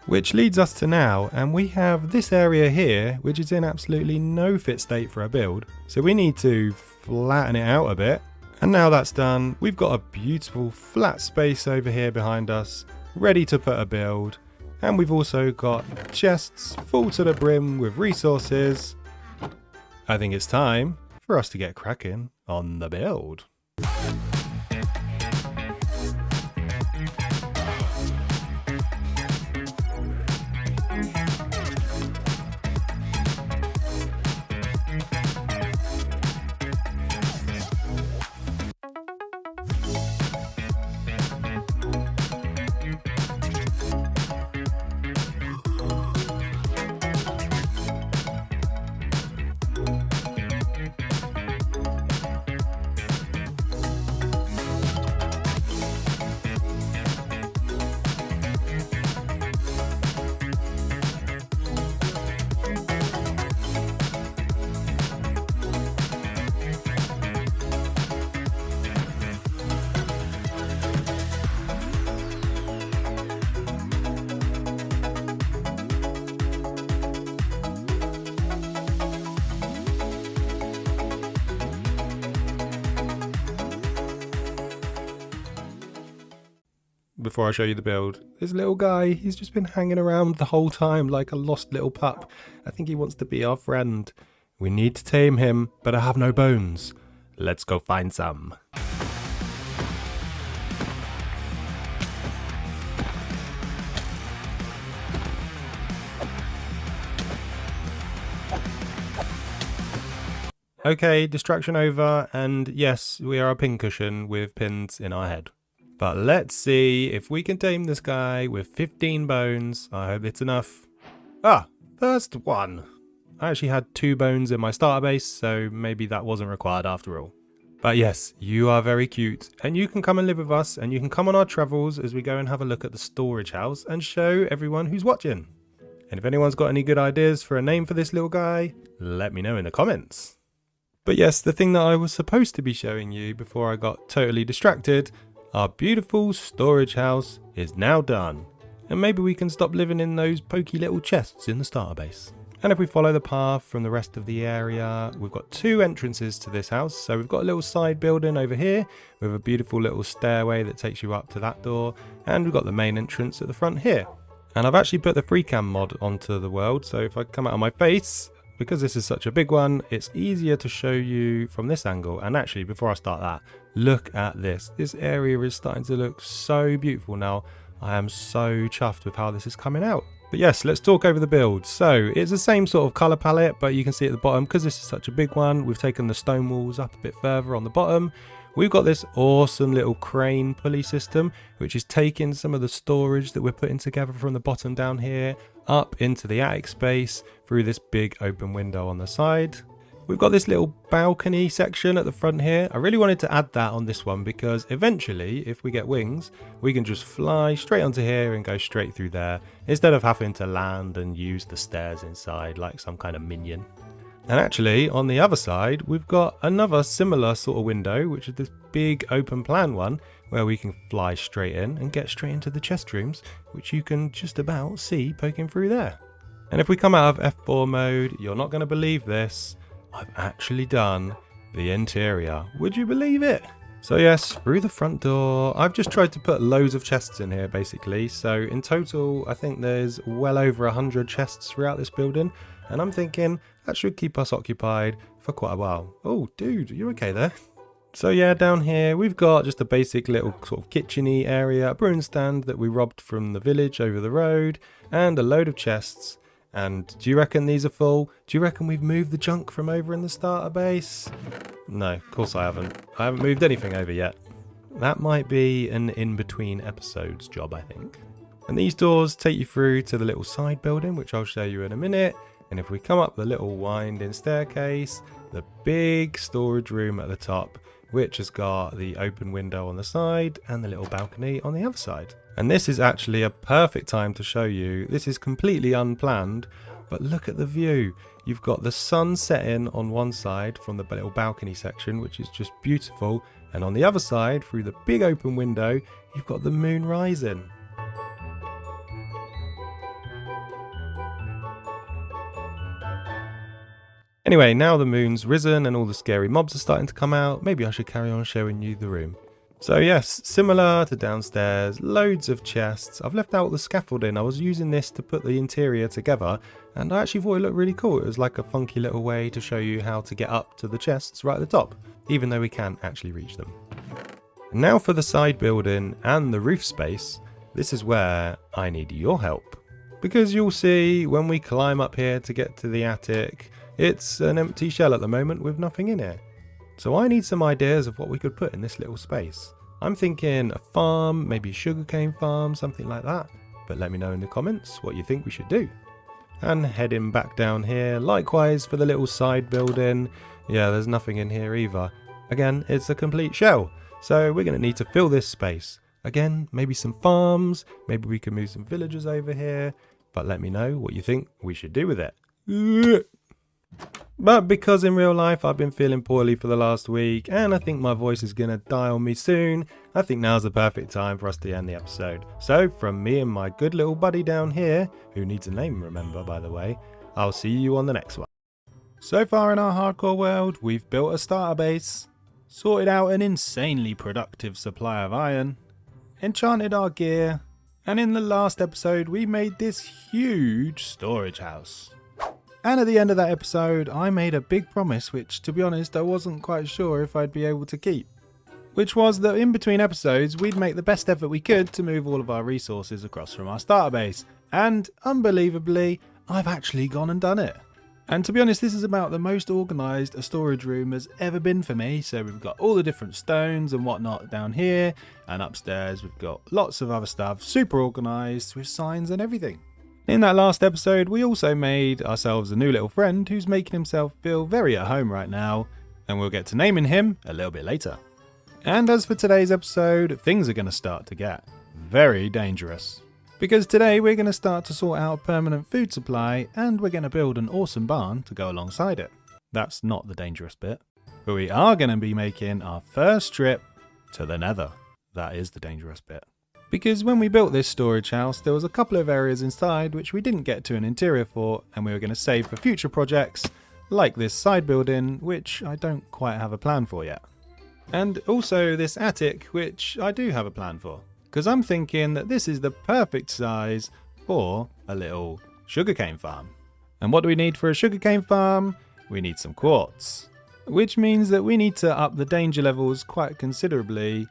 Which leads us to now, and we have this area here which is in absolutely no fit state for a build, so we need to flatten it out a bit. And now that's done, we've got a beautiful flat space over here behind us, ready to put a build. And we've also got chests full to the brim with resources. I think it's time for us to get cracking on the build. Before I show you the build, this little guy, he's just been hanging around the whole time like a lost little pup. I think he wants to be our friend. We need to tame him, but I have no bones. Let's go find some. Okay, distraction over, and yes, we are a pincushion with pins in our head. But let's see if we can tame this guy with 15 bones. I hope it's enough. Ah, first one. I actually had 2 bones in my starter base, so maybe that wasn't required after all. But yes, you are very cute, and you can come and live with us, and you can come on our travels as we go and have a look at the storage house and show everyone who's watching. And if anyone's got any good ideas for a name for this little guy, let me know in the comments. But yes, the thing that I was supposed to be showing you before I got totally distracted, our beautiful storage house is now done. And maybe we can stop living in those pokey little chests in the starter base. And if we follow the path from the rest of the area, we've got 2 entrances to this house. So we've got a little side building over here with a beautiful little stairway that takes you up to that door. And we've got the main entrance at the front here. And I've actually put the FreeCam mod onto the world. So if I come out of my face, because this is such a big one, it's easier to show you from this angle. And actually, before I start that, look at this. This area is starting to look so beautiful now. I am so chuffed with how this is coming out. But yes, let's talk over the build. So it's the same sort of colour palette, but you can see at the bottom, because this is such a big one, we've taken the stone walls up a bit further on the bottom. We've got this awesome little crane pulley system, which is taking some of the storage that we're putting together from the bottom down here up into the attic space through this big open window on the side. We've got this little balcony section at the front here. I really wanted to add that on this one because eventually, if we get wings, we can just fly straight onto here and go straight through there instead of having to land and use the stairs inside like some kind of minion. And actually, on the other side, we've got another similar sort of window, which is this big open plan one, where we can fly straight in and get straight into the chest rooms, which you can just about see poking through there. And if we come out of F4 mode, you're not going to believe this. I've actually done the interior. Would you believe it? So yes, through the front door, I've just tried to put loads of chests in here basically. So in total, I think there's well over 100 chests throughout this building. And I'm thinking that should keep us occupied for quite a while. Oh, dude, are you okay there? So yeah, down here, we've got just a basic little sort of kitchen-y area, a brewing stand that we robbed from the village over the road, and a load of chests. And do you reckon these are full? Do you reckon we've moved the junk from over in the starter base? No, of course I haven't. I haven't moved anything over yet. That might be an in-between episodes job, I think. And these doors take you through to the little side building, which I'll show you in a minute. And if we come up the little winding staircase, the big storage room at the top, which has got the open window on the side and the little balcony on the other side. And this is actually a perfect time to show you. This is completely unplanned, but look at the view. You've got the sun setting on one side from the little balcony section, which is just beautiful. And on the other side, through the big open window, you've got the moon rising. Anyway, now the moon's risen and all the scary mobs are starting to come out, maybe I should carry on showing you the room. So yes, similar to downstairs, loads of chests. I've left out the scaffolding. I was using this to put the interior together and I actually thought it looked really cool. It was like a funky little way to show you how to get up to the chests right at the top, even though we can't actually reach them. And now for the side building and the roof space, this is where I need your help. Because you'll see when we climb up here to get to the attic, it's an empty shell at the moment with nothing in it. So I need some ideas of what we could put in this little space. I'm thinking a farm, maybe a sugarcane farm, something like that. But let me know in the comments what you think we should do. And heading back down here, likewise for the little side building. Yeah, there's nothing in here either. Again, it's a complete shell. So we're going to need to fill this space. Again, maybe some farms, maybe we can move some villagers over here. But let me know what you think we should do with it. But because in real life I've been feeling poorly for the last week and I think my voice is going to die on me soon, I think now's the perfect time for us to end the episode. So from me and my good little buddy down here, who needs a name remember by the way, I'll see you on the next one. So far in our hardcore world, we've built a starter base, sorted out an insanely productive supply of iron, enchanted our gear, and in the last episode we made this huge storage house. And at the end of that episode, I made a big promise which, to be honest, I wasn't quite sure if I'd be able to keep. Which was that in between episodes, we'd make the best effort we could to move all of our resources across from our starter base. And, unbelievably, I've actually gone and done it. And to be honest, this is about the most organised a storage room has ever been for me. So we've got all the different stones and whatnot down here, and upstairs we've got lots of other stuff, super organised with signs and everything. In that last episode, we also made ourselves a new little friend who's making himself feel very at home right now, and we'll get to naming him a little bit later. And as for today's episode, things are going to start to get very dangerous. Because today we're going to start to sort out a permanent food supply, and we're going to build an awesome barn to go alongside it. That's not the dangerous bit. But we are going to be making our first trip to the Nether. That is the dangerous bit. Because when we built this storage house, there was a couple of areas inside which we didn't get to an interior for, and we were going to save for future projects, like this side building, which I don't quite have a plan for yet. And also this attic, which I do have a plan for. Because I'm thinking that this is the perfect size for a little sugarcane farm. And what do we need for a sugarcane farm? We need some quartz. Which means that we need to up the danger levels quite considerably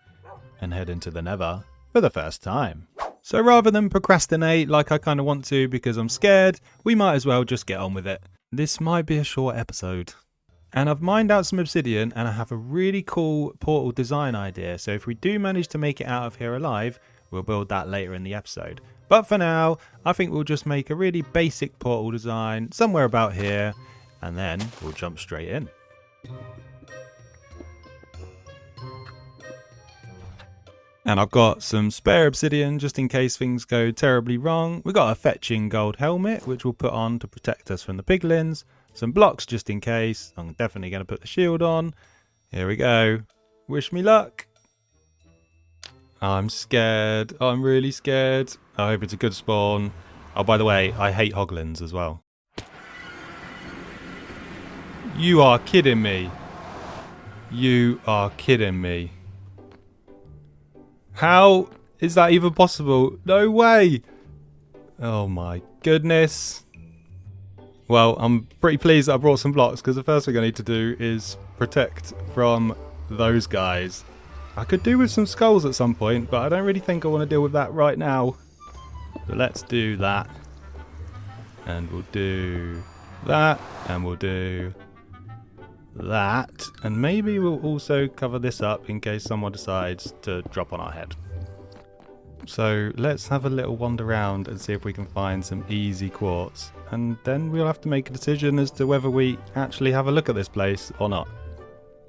and head into the Nether for the first time. So rather than procrastinate like I kind of want to because I'm scared, we might as well just get on with it. This might be a short episode. And I've mined out some obsidian, and I have a really cool portal design idea. So if we do manage to make it out of here alive, we'll build that later in the episode. But for now, I think we'll just make a really basic portal design somewhere about here, and then we'll jump straight in. And I've got some spare obsidian just in case things go terribly wrong. We've got a fetching gold helmet, which we'll put on to protect us from the piglins. Some blocks just in case. I'm definitely going to put the shield on. Here we go. Wish me luck. I'm scared. I'm really scared. I hope it's a good spawn. Oh, by the way, I hate hoglins as well. You are kidding me. You are kidding me. How is that even possible? No way. Oh my goodness. Well, I'm pretty pleased that I brought some blocks, because the first thing I need to do is protect from those guys. I could do with some skulls at some point, but I don't really think I want to deal with that right now. So let's do that. And we'll do that. And we'll do that. And maybe we'll also cover this up in case someone decides to drop on our head. So let's have a little wander around and see if we can find some easy quartz. And then we'll have to make a decision as to whether we actually have a look at this place or not.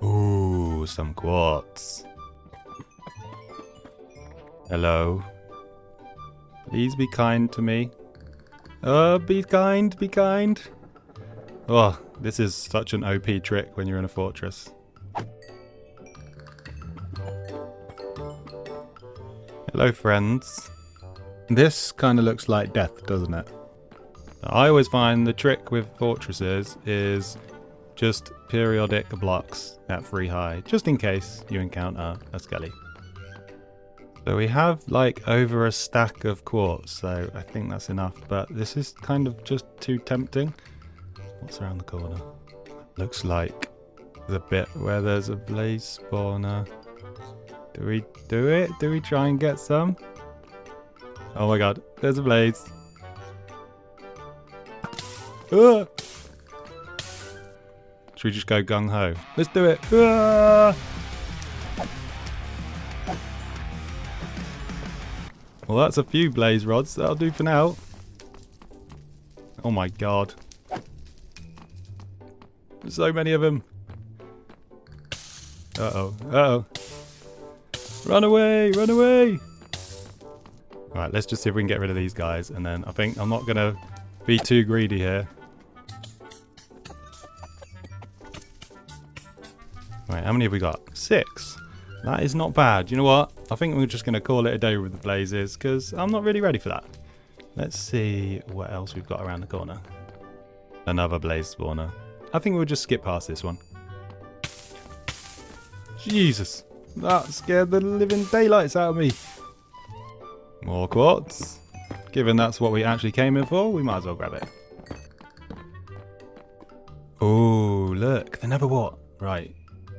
Ooh, some quartz. Hello. Please be kind to me. Be kind, be kind. Oh, this is such an OP trick when you're in a fortress. Hello, friends. This kind of looks like death, doesn't it? I always find the trick with fortresses is just periodic blocks at 3 high, just in case you encounter a skelly. So we have like over a stack of quartz, so I think that's enough, but this is kind of just too tempting. What's around the corner? Looks like the bit where there's a blaze spawner. Do we do it? Do we try and get some? Oh my god, there's a blaze. Should we just go gung-ho? Let's do it. Well, that's a few blaze rods. That'll do for now. Oh my god. There's so many of them. Uh-oh. Uh-oh. Run away! Run away! Alright, let's just see if we can get rid of these guys. And then I think I'm not going to be too greedy here. Right, how many have we got? 6. That is not bad. You know what? I think we're just going to call it a day with the blazes, because I'm not really ready for that. Let's see what else we've got around the corner. Another blaze spawner. I think we'll just skip past this one. Jesus. That scared the living daylights out of me. More quartz. Given that's what we actually came in for, we might as well grab it. Oh, look. The Nether what? Right.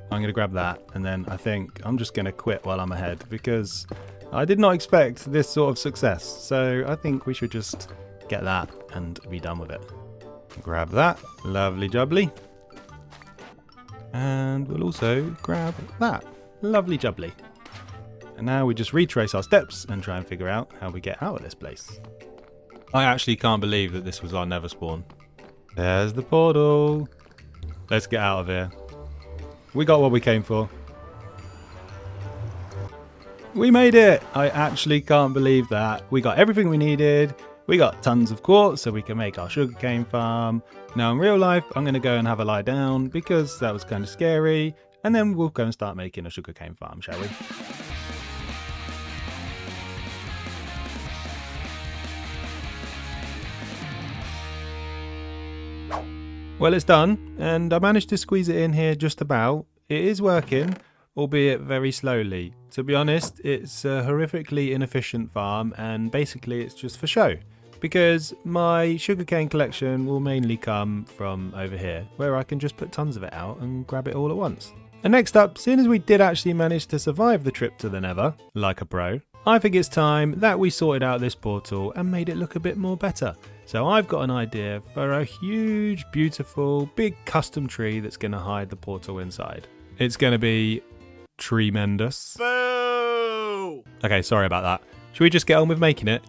I'm going to grab that, and then I think I'm just going to quit while I'm ahead, because I did not expect this sort of success. So I think we should just get that and be done with it. Grab that. Lovely jubbly. And we'll also grab that. Lovely jubbly. And now we just retrace our steps and try and figure out how we get out of this place. I actually can't believe that this was our nether spawn. There's the portal. Let's get out of here. We got what we came for. We made it! I actually can't believe that. We got everything we needed. We got tons of quartz so we can make our sugarcane farm. Now in real life, I'm going to go and have a lie down because that was kind of scary. And then we'll go and start making a sugarcane farm, shall we? Well, it's done, and I managed to squeeze it in here just about. It is working, albeit very slowly. To be honest, it's a horrifically inefficient farm, and basically it's just for show. Because my sugarcane collection will mainly come from over here, where I can just put tons of it out and grab it all at once. And next up, seeing as we did actually manage to survive the trip to the Nether, like a pro, I think it's time that we sorted out this portal and made it look a bit more better. So I've got an idea for a huge, beautiful, big custom tree that's going to hide the portal inside. It's going to be tremendous. Boo! Okay, sorry about that. Should we just get on with making it?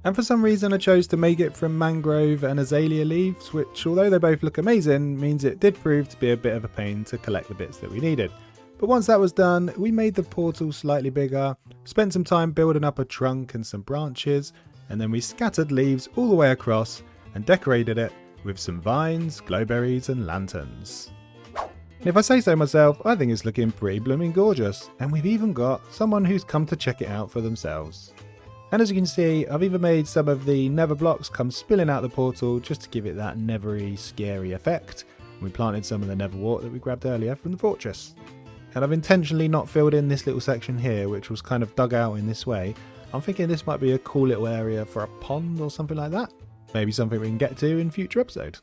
And for some reason I chose to make it from mangrove and azalea leaves, which although they both look amazing, means it did prove to be a bit of a pain to collect the bits that we needed. But once that was done, we made the portal slightly bigger, spent some time building up a trunk and some branches, and then we scattered leaves all the way across and decorated it with some vines, glowberries and lanterns. And if I say so myself, I think it's looking pretty blooming gorgeous, and we've even got someone who's come to check it out for themselves. And as you can see, I've even made some of the nether blocks come spilling out the portal just to give it that nethery, scary effect. We planted some of the nether wart that we grabbed earlier from the fortress. And I've intentionally not filled in this little section here, which was kind of dug out in this way. I'm thinking this might be a cool little area for a pond or something like that. Maybe something we can get to in future episodes.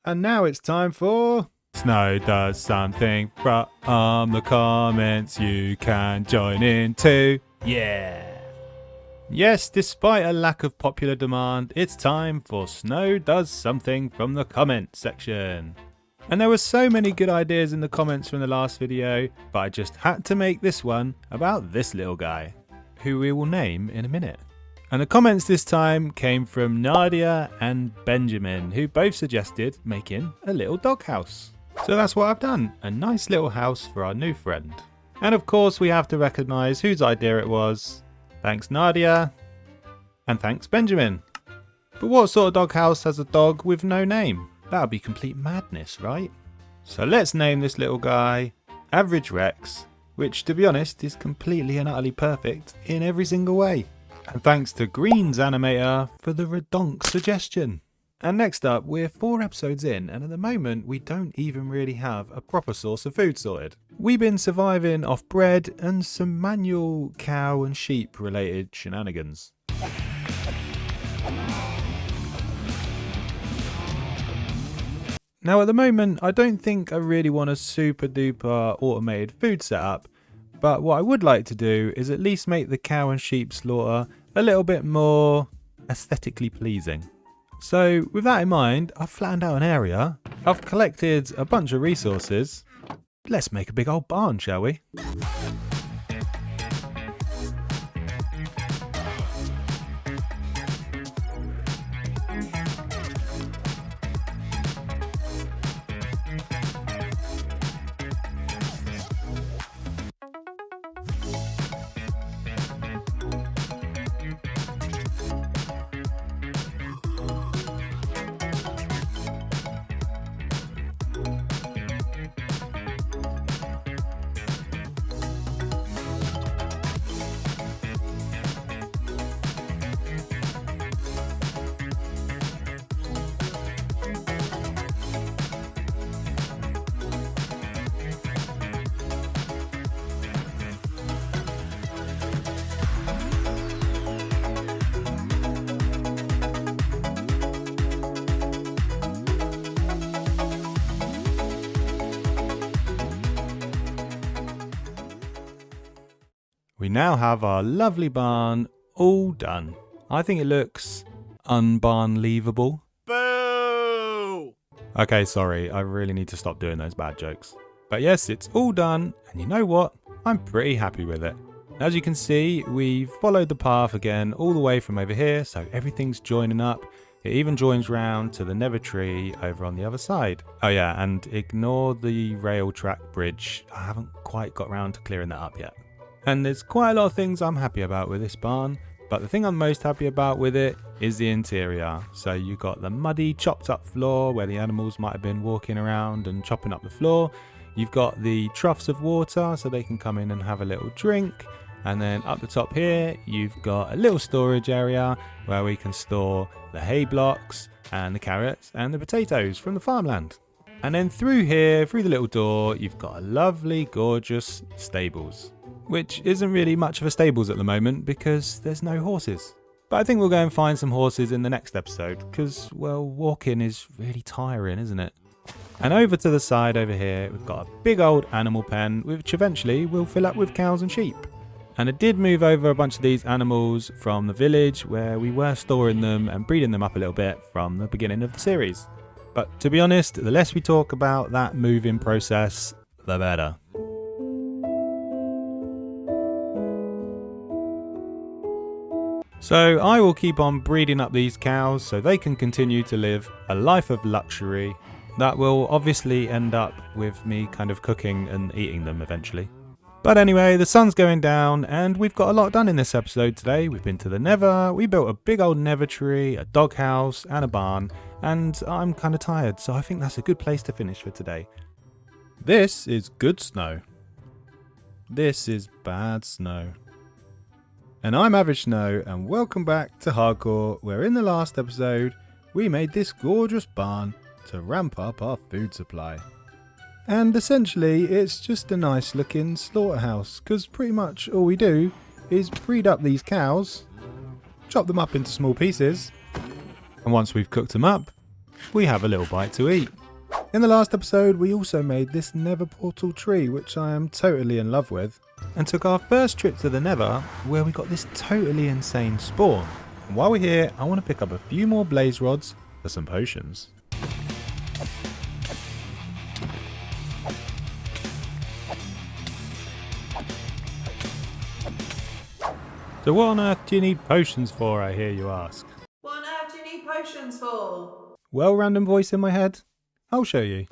And now it's time for... Snow does something from the comments you can join in too. Yeah! Yes, despite a lack of popular demand, it's time for Snow Does Something from the comments section. And there were so many good ideas in the comments from the last video, but I just had to make this one about this little guy, who we will name in a minute. And the comments this time came from Nadia and Benjamin, who both suggested making a little doghouse. So that's what I've done, a nice little house for our new friend. And of course we have to recognise whose idea it was. Thanks Nadia, and thanks Benjamin. But what sort of doghouse has a dog with no name? That would be complete madness, right? So let's name this little guy Average Rex, which to be honest is completely and utterly perfect in every single way. And thanks to Green's Animator for the redonk suggestion. And next up, we're 4 episodes in, and at the moment we don't even really have a proper source of food sorted. We've been surviving off bread and some manual cow and sheep related shenanigans. Now at the moment, I don't think I really want a super duper automated food setup, but what I would like to do is at least make the cow and sheep slaughter a little bit more aesthetically pleasing. So with that in mind, I've flattened out an area, I've collected a bunch of resources. Let's make a big old barn, shall we? We now have our lovely barn all done. I think it looks unbarn-leavable. Boo! Okay, sorry, I really need to stop doing those bad jokes. But yes, it's all done, and you know what? I'm pretty happy with it. As you can see, we've followed the path again all the way from over here, so everything's joining up. It even joins round to the nether tree over on the other side. Oh yeah, and ignore the rail track bridge. I haven't quite got round to clearing that up yet. And there's quite a lot of things I'm happy about with this barn, but the thing I'm most happy about with it is the interior. So you've got the muddy, chopped up floor where the animals might have been walking around and chopping up the floor. You've got the troughs of water so they can come in and have a little drink. And then up the top here, you've got a little storage area where we can store the hay blocks and the carrots and the potatoes from the farmland. And then through here, through the little door, you've got a lovely, gorgeous stables, which isn't really much of a stables at the moment because there's no horses. But I think we'll go and find some horses in the next episode because, well, walking is really tiring, isn't it? And over to the side over here, we've got a big old animal pen, which eventually will fill up with cows and sheep. And I did move over a bunch of these animals from the village where we were storing them and breeding them up a little bit from the beginning of the series. But to be honest, the less we talk about that moving process, the better. So I will keep on breeding up these cows so they can continue to live a life of luxury that will obviously end up with me kind of cooking and eating them eventually. But anyway, the sun's going down and we've got a lot done in this episode today. We've been to the nether, we built a big old nether tree, a doghouse and a barn, and I'm kind of tired, so I think that's a good place to finish for today. This is good snow. This is bad snow. And I'm Average Snow, and welcome back to Hardcore, where in the last episode, we made this gorgeous barn to ramp up our food supply. And essentially, it's just a nice looking slaughterhouse, because pretty much all we do is breed up these cows, chop them up into small pieces, and once we've cooked them up, we have a little bite to eat. In the last episode, we also made this nether portal tree, which I am totally in love with, and took our first trip to the nether, where we got this totally insane spawn. And while we're here, I want to pick up a few more blaze rods for some potions. So what on earth do you need potions for, I hear you ask? What on earth do you need potions for? Well, random voice in my head, I'll show you.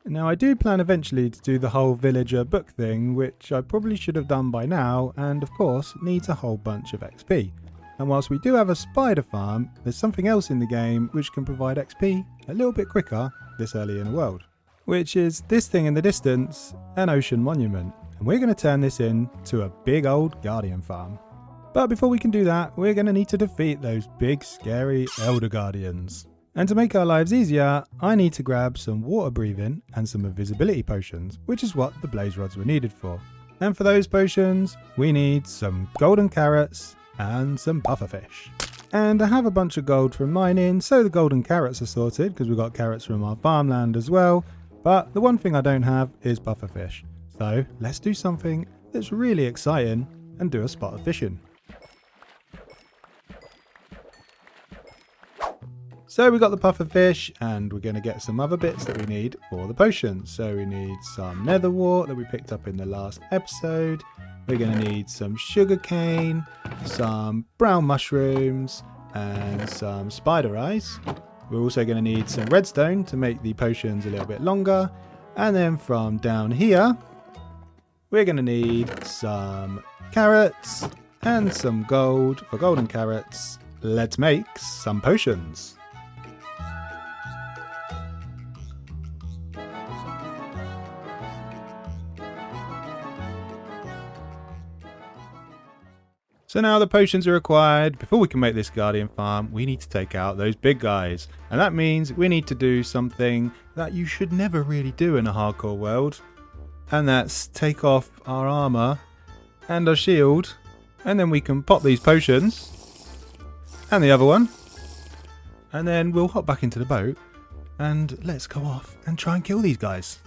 Now, I do plan eventually to do the whole villager book thing, which I probably should have done by now, and of course needs a whole bunch of XP. And whilst we do have a spider farm, there's something else in the game which can provide XP a little bit quicker this early in the world. Which is this thing in the distance, an ocean monument. And we're going to turn this into a big old guardian farm. But before we can do that, we're going to need to defeat those big scary elder guardians. And to make our lives easier, I need to grab some water breathing and some invisibility potions, which is what the blaze rods were needed for. And for those potions, we need some golden carrots and some pufferfish. And I have a bunch of gold from mining, so the golden carrots are sorted because we've got carrots from our farmland as well. But the one thing I don't have is pufferfish. So let's do something that's really exciting and do a spot of fishing. So we got the puffer fish, and we're going to get some other bits that we need for the potions. So we need some nether wart that we picked up in the last episode. We're going to need some sugar cane, some brown mushrooms, and some spider eyes. We're also going to need some redstone to make the potions a little bit longer. And then from down here, we're going to need some carrots and some gold for golden carrots. Let's make some potions. So now the potions are required. Before we can make this guardian farm, we need to take out those big guys. And that means we need to do something that you should never really do in a hardcore world. And that's take off our armor and our shield. And then we can pop these potions. And the other one. And then we'll hop back into the boat. And let's go off and try and kill these guys.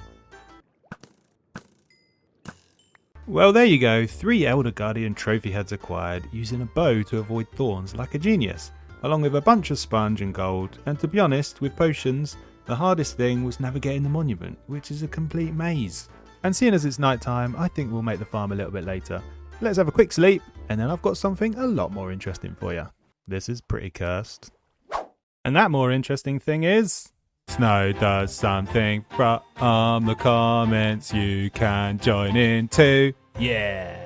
Well, there you go, 3 Elder Guardian trophy heads acquired using a bow to avoid thorns like a genius, along with a bunch of sponge and gold, and to be honest, with potions, The hardest thing was navigating the monument, which is a complete maze. And seeing as it's night time, I think we'll make the farm a little bit later. Let's have a quick sleep, and then I've got something a lot more interesting for you. This is pretty cursed. And that more interesting thing is... Snow does something from the comments you can join in too. Yeah!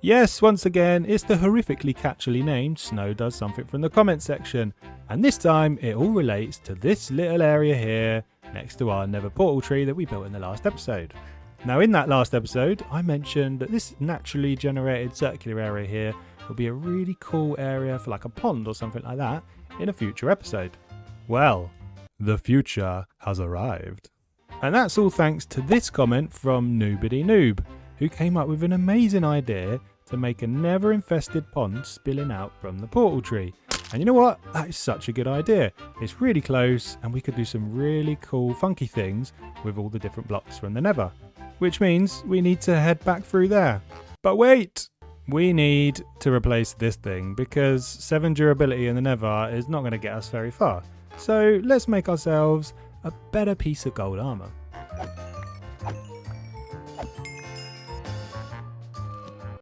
Yes, once again, it's the horrifically catchily named Snow Does Something from the comments section. And this time, it all relates to this little area here, next to our nether portal tree that we built in the last episode. Now in that last episode, I mentioned that this naturally generated circular area here will be a really cool area for like a pond or something like that in a future episode. Well, the future has arrived. And that's all thanks to this comment from Noobity Noob, who came up with an amazing idea to make a never-infested pond spilling out from the portal tree. And you know what? That is such a good idea. It's really close and we could do some really cool funky things with all the different blocks from the nether. Which means we need to head back through there. But wait! We need to replace this thing because 7 durability in the nether is not going to get us very far. So let's make ourselves a better piece of gold armor.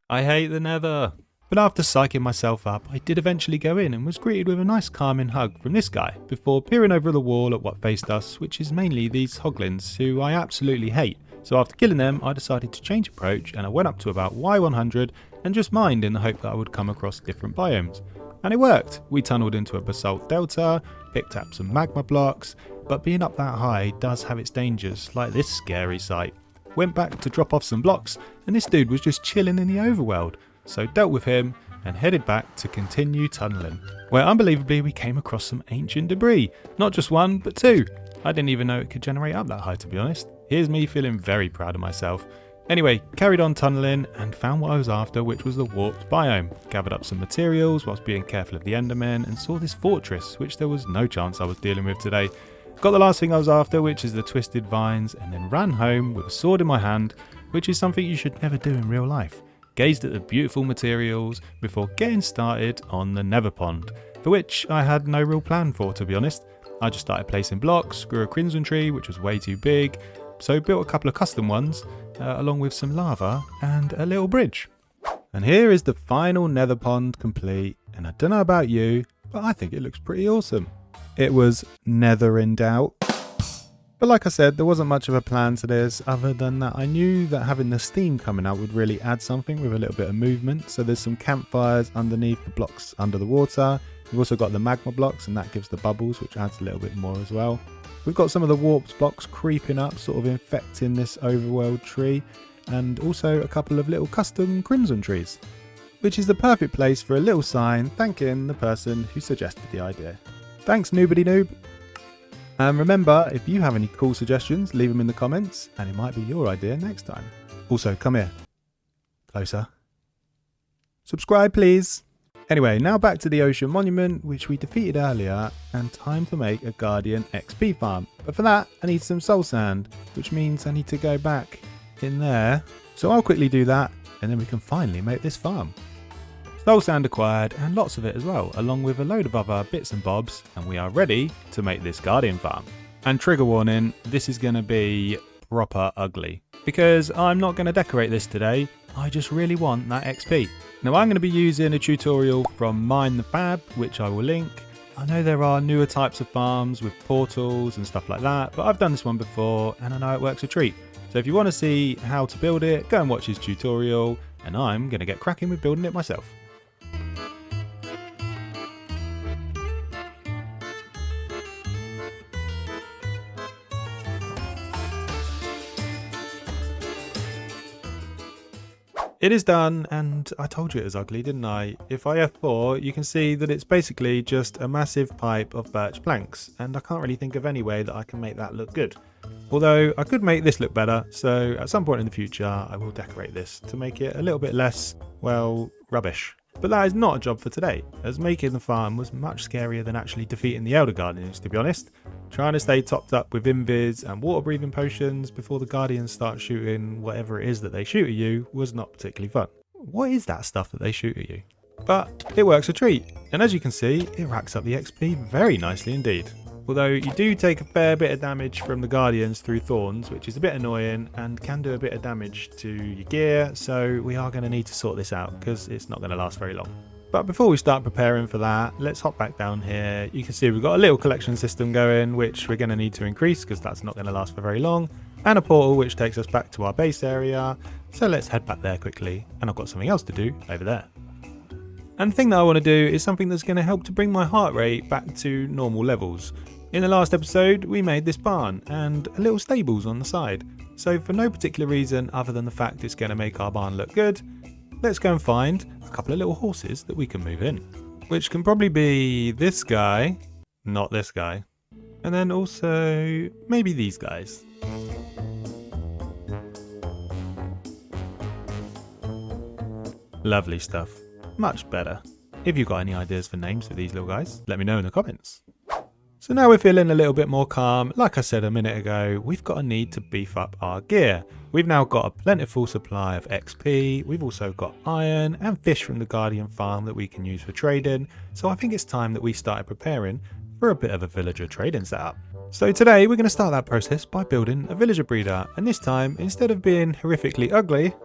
I hate the nether. But after psyching myself up, I did eventually go in and was greeted with a nice calming hug from this guy before peering over the wall at what faced us, which is mainly these hoglins who I absolutely hate. So after killing them, I decided to change approach and I went up to about Y100 and just mined in the hope that I would come across different biomes. And it worked. We tunnelled into a basalt delta, picked up some magma blocks, but being up that high does have its dangers, like this scary sight. Went back to drop off some blocks and this dude was just chilling in the overworld. So dealt with him and headed back to continue tunnelling, where unbelievably we came across some ancient debris. Not just one, but 2. I didn't even know it could generate up that high, to be honest. Here's me feeling very proud of myself. Anyway, carried on tunnelling and found what I was after, which was the warped biome. Gathered up some materials whilst being careful of the Endermen and saw this fortress, which there was no chance I was dealing with today. Got the last thing I was after, which is the twisted vines, and then ran home with a sword in my hand, which is something you should never do in real life. Gazed at the beautiful materials before getting started on the nether pond, for which I had no real plan for, to be honest. I just started placing blocks, grew a crimson tree which was way too big, so built a couple of custom ones, along with some lava and a little bridge. And here is the final nether pond complete, and I don't know about you, but I think it looks pretty awesome. It was nether in doubt. But like I said, there wasn't much of a plan to this other than that I knew that having the steam coming out would really add something with a little bit of movement. So there's some campfires underneath the blocks under the water. We've also got the magma blocks and that gives the bubbles, which adds a little bit more as well. We've got some of the warped blocks creeping up, sort of infecting this overworld tree, and also a couple of little custom crimson trees, which is the perfect place for a little sign thanking the person who suggested the idea. Thanks, Noobity Noob. And remember, if you have any cool suggestions, leave them in the comments and it might be your idea next time. Also, come here. Closer. Subscribe, please. Anyway, now back to the ocean monument, which we defeated earlier, and time to make a Guardian XP farm. But for that, I need some soul sand, which means I need to go back in there. So I'll quickly do that, and then we can finally make this farm. Soul sand acquired, and lots of it as well, along with a load of other bits and bobs, and we are ready to make this Guardian farm. And trigger warning, this is going to be proper ugly, because I'm not going to decorate this today, I just really want that XP. Now I'm going to be using a tutorial from Mine the Fab, which I will link. I know there are newer types of farms with portals and stuff like that, but I've done this one before and I know it works a treat. So if you want to see how to build it, go and watch his tutorial, and I'm going to get cracking with building it myself. It is done, and I told you it was ugly, didn't I? If I F4, you can see that it's basically just a massive pipe of birch planks, and I can't really think of any way that I can make that look good. Although I could make this look better, so at some point in the future I will decorate this to make it a little bit less, well, rubbish. But that is not a job for today, as making the farm was much scarier than actually defeating the Elder Guardians, to be honest. Trying to stay topped up with invis and water breathing potions before the Guardians start shooting whatever it is that they shoot at you was not particularly fun. What is that stuff that they shoot at you? But it works a treat, and as you can see, it racks up the XP very nicely indeed. Although you do take a fair bit of damage from the guardians through thorns, which is a bit annoying and can do a bit of damage to your gear, so we are going to need to sort this out because it's not going to last very long. But before we start preparing for that, let's hop back down here. You can see we've got a little collection system going, which we're going to need to increase because that's not going to last for very long, and a portal which takes us back to our base area. So let's head back there quickly, and I've got something else to do over there. And the thing that I want to do is something that's going to help to bring my heart rate back to normal levels. In the last episode, we made this barn and a little stables on the side. So for no particular reason other than the fact it's going to make our barn look good, let's go and find a couple of little horses that we can move in. Which can probably be this guy, not this guy, and then also maybe these guys. Lovely stuff. Much better. If you've got any ideas for names for these little guys, let me know in the comments. So now we're feeling a little bit more calm. Like I said a minute ago, we've got a need to beef up our gear. We've now got a plentiful supply of XP. We've also got iron and fish from the Guardian farm that we can use for trading. So I think it's time that we started preparing for a bit of a villager trading setup. So today we're going to start that process by building a villager breeder. And this time, instead of being horrifically ugly,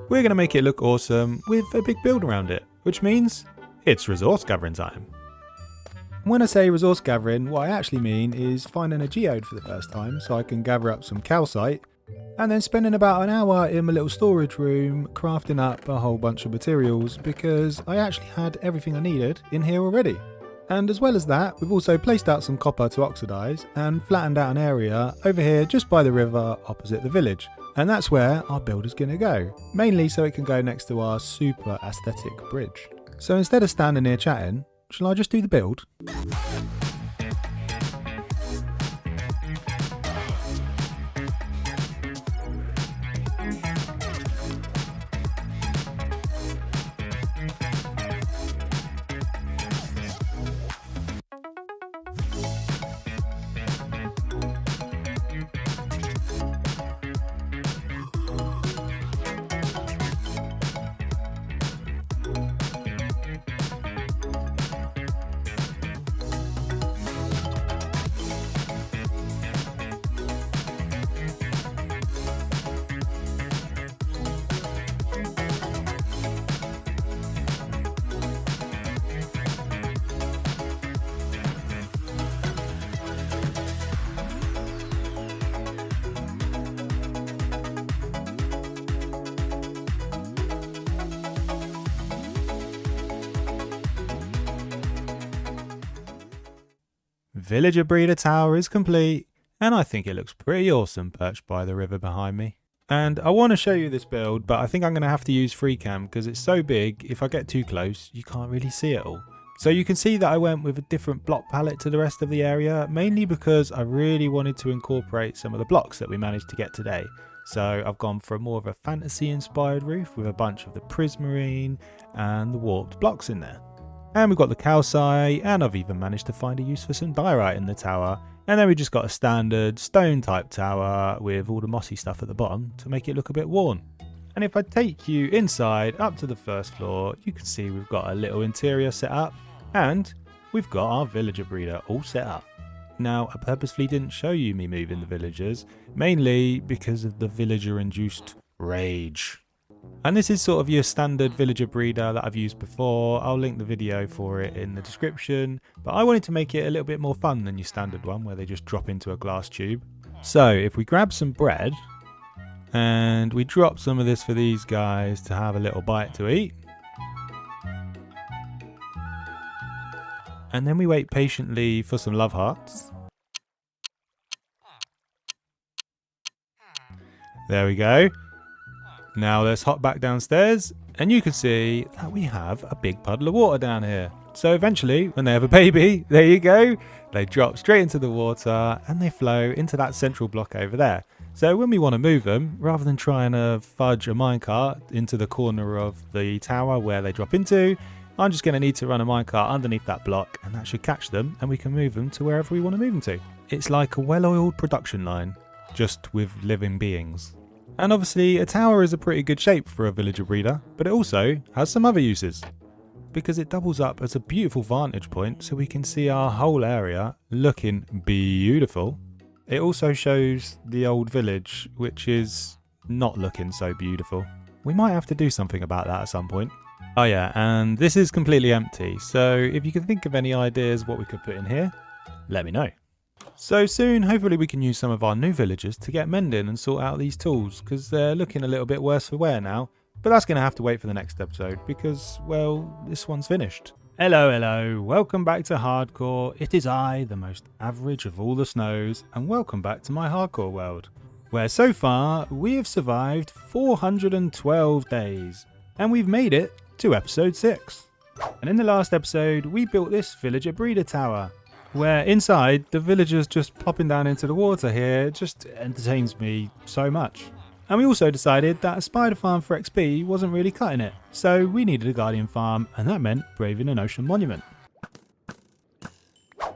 we're going to make it look awesome with a big build around it, which means it's resource gathering time. When I say resource gathering, what I actually mean is finding a geode for the first time so I can gather up some calcite, and then spending about an hour in my little storage room crafting up a whole bunch of materials because I actually had everything I needed in here already. And as well as that, we've also placed out some copper to oxidize and flattened out an area over here just by the river opposite the village. And that's where our build is going to go, mainly so it can go next to our super aesthetic bridge. So instead of standing here chatting, shall I just do the build? Villager breeder tower is complete, and I think it looks pretty awesome perched by the river behind me. And I want to show you this build, but I think I'm going to have to use free cam because it's so big, if I get too close, you can't really see it all. So you can see that I went with a different block palette to the rest of the area, mainly because I really wanted to incorporate some of the blocks that we managed to get today. So I've gone for more of a fantasy inspired roof with a bunch of the prismarine and the warped blocks in there. And we've got the calcite, and I've even managed to find a use for some diorite in the tower. And then we just got a standard stone type tower with all the mossy stuff at the bottom to make it look a bit worn. And if I take you inside up to the first floor, you can see we've got a little interior set up, and we've got our villager breeder all set up. Now, I purposefully didn't show you me moving the villagers, mainly because of the villager induced rage. And this is sort of your standard villager breeder that I've used before. I'll link the video for it in the description, but I wanted to make it a little bit more fun than your standard one where they just drop into a glass tube. So if we grab some bread and we drop some of this for these guys to have a little bite to eat, and then we wait patiently for some love hearts. There we go. Now let's hop back downstairs, and you can see that we have a big puddle of water down here. So eventually, when they have a baby, there you go, they drop straight into the water and they flow into that central block over there. So when we want to move them, rather than trying to fudge a minecart into the corner of the tower where they drop into, I'm just going to need to run a minecart underneath that block, and that should catch them, and we can move them to wherever we want to move them to. It's like a well-oiled production line, just with living beings. And obviously a tower is a pretty good shape for a villager breeder, but it also has some other uses. because it doubles up as a beautiful vantage point so we can see our whole area looking beautiful. It also shows the old village, which is not looking so beautiful. We might have to do something about that at some point. Oh yeah, and this is completely empty, so if you can think of any ideas what we could put in here, let me know. So soon, hopefully we can use some of our new villagers to get mending and sort out these tools, because they're looking a little bit worse for wear now. But that's going to have to wait for the next episode, because, well, this one's finished. Hello, welcome back to Hardcore. It is I, the most average of all the snows, and welcome back to my Hardcore world, where so far we have survived 412 days, and we've made it to episode 6. And in the last episode, we built this villager breeder tower, where inside, the villagers just popping down into the water here just entertains me so much. And we also decided that a spider farm for XP wasn't really cutting it, so we needed a guardian farm, and that meant braving an ocean monument.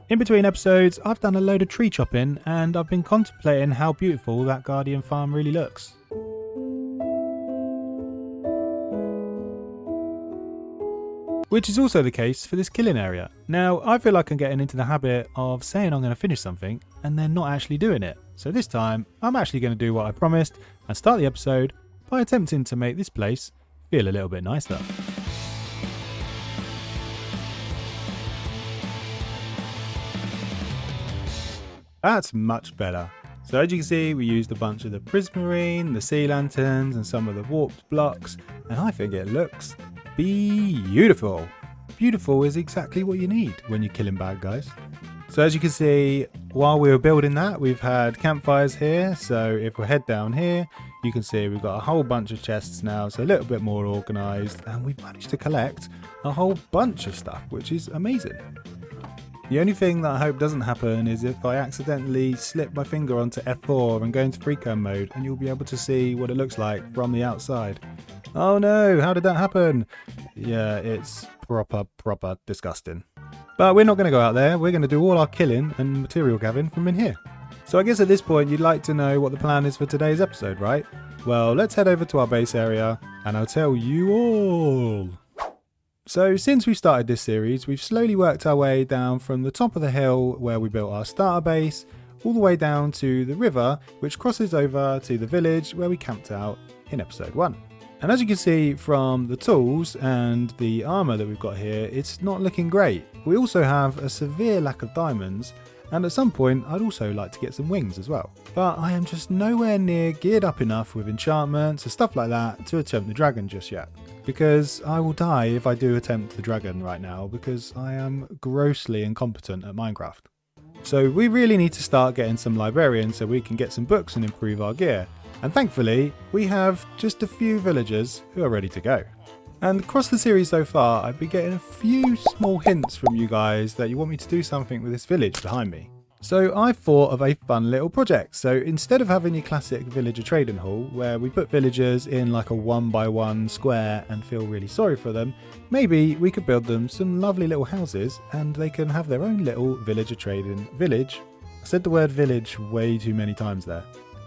In between episodes, I've done a load of tree chopping, and I've been contemplating how beautiful that guardian farm really looks. Which is also the case for this killing area. Now, I feel like I'm getting into the habit of saying I'm going to finish something and then not actually doing it. So this time, I'm actually going to do what I promised and start the episode by attempting to make this place feel a little bit nicer. That's much better. So as you can see, we used a bunch of the prismarine, the sea lanterns and some of the warped blocks, and I think it looks beautiful. Beautiful is exactly what you need when you're killing bad guys. So as you can see, while we were building that, we've had campfires here. So if we head down here, you can see we've got a whole bunch of chests now, so a little bit more organized, and we've managed to collect a whole bunch of stuff, which is amazing. The only thing that I hope doesn't happen is if I accidentally slip my finger onto F4 and go into freecam mode, and you'll be able to see what it looks like from the outside. Oh no, how did that happen? Yeah, it's proper disgusting. But we're not going to go out there, we're going to do all our killing and material gathering from in here. So I guess at this point you'd like to know what the plan is for today's episode, right? Well, let's head over to our base area and I'll tell you all. So since we started this series, we've slowly worked our way down from the top of the hill where we built our starter base, all the way down to the river, which crosses over to the village where we camped out in episode 1. And as you can see from the tools and the armour that we've got here, it's not looking great. We also have a severe lack of diamonds, and at some point I'd also like to get some wings as well. But I am just nowhere near geared up enough with enchantments and stuff like that to attempt the dragon just yet. Because I will die if I do attempt the dragon right now, because I am grossly incompetent at Minecraft. So we really need to start getting some librarians so we can get some books and improve our gear. And thankfully, we have just a few villagers who are ready to go. And across the series so far, I've been getting a few small hints from you guys that you want me to do something with this village behind me. So I thought of a fun little project. So instead of having your classic villager trading hall, where we put villagers in like a 1x1 square and feel really sorry for them, maybe we could build them some lovely little houses and they can have their own little villager trading village. I said the word village way too many times there.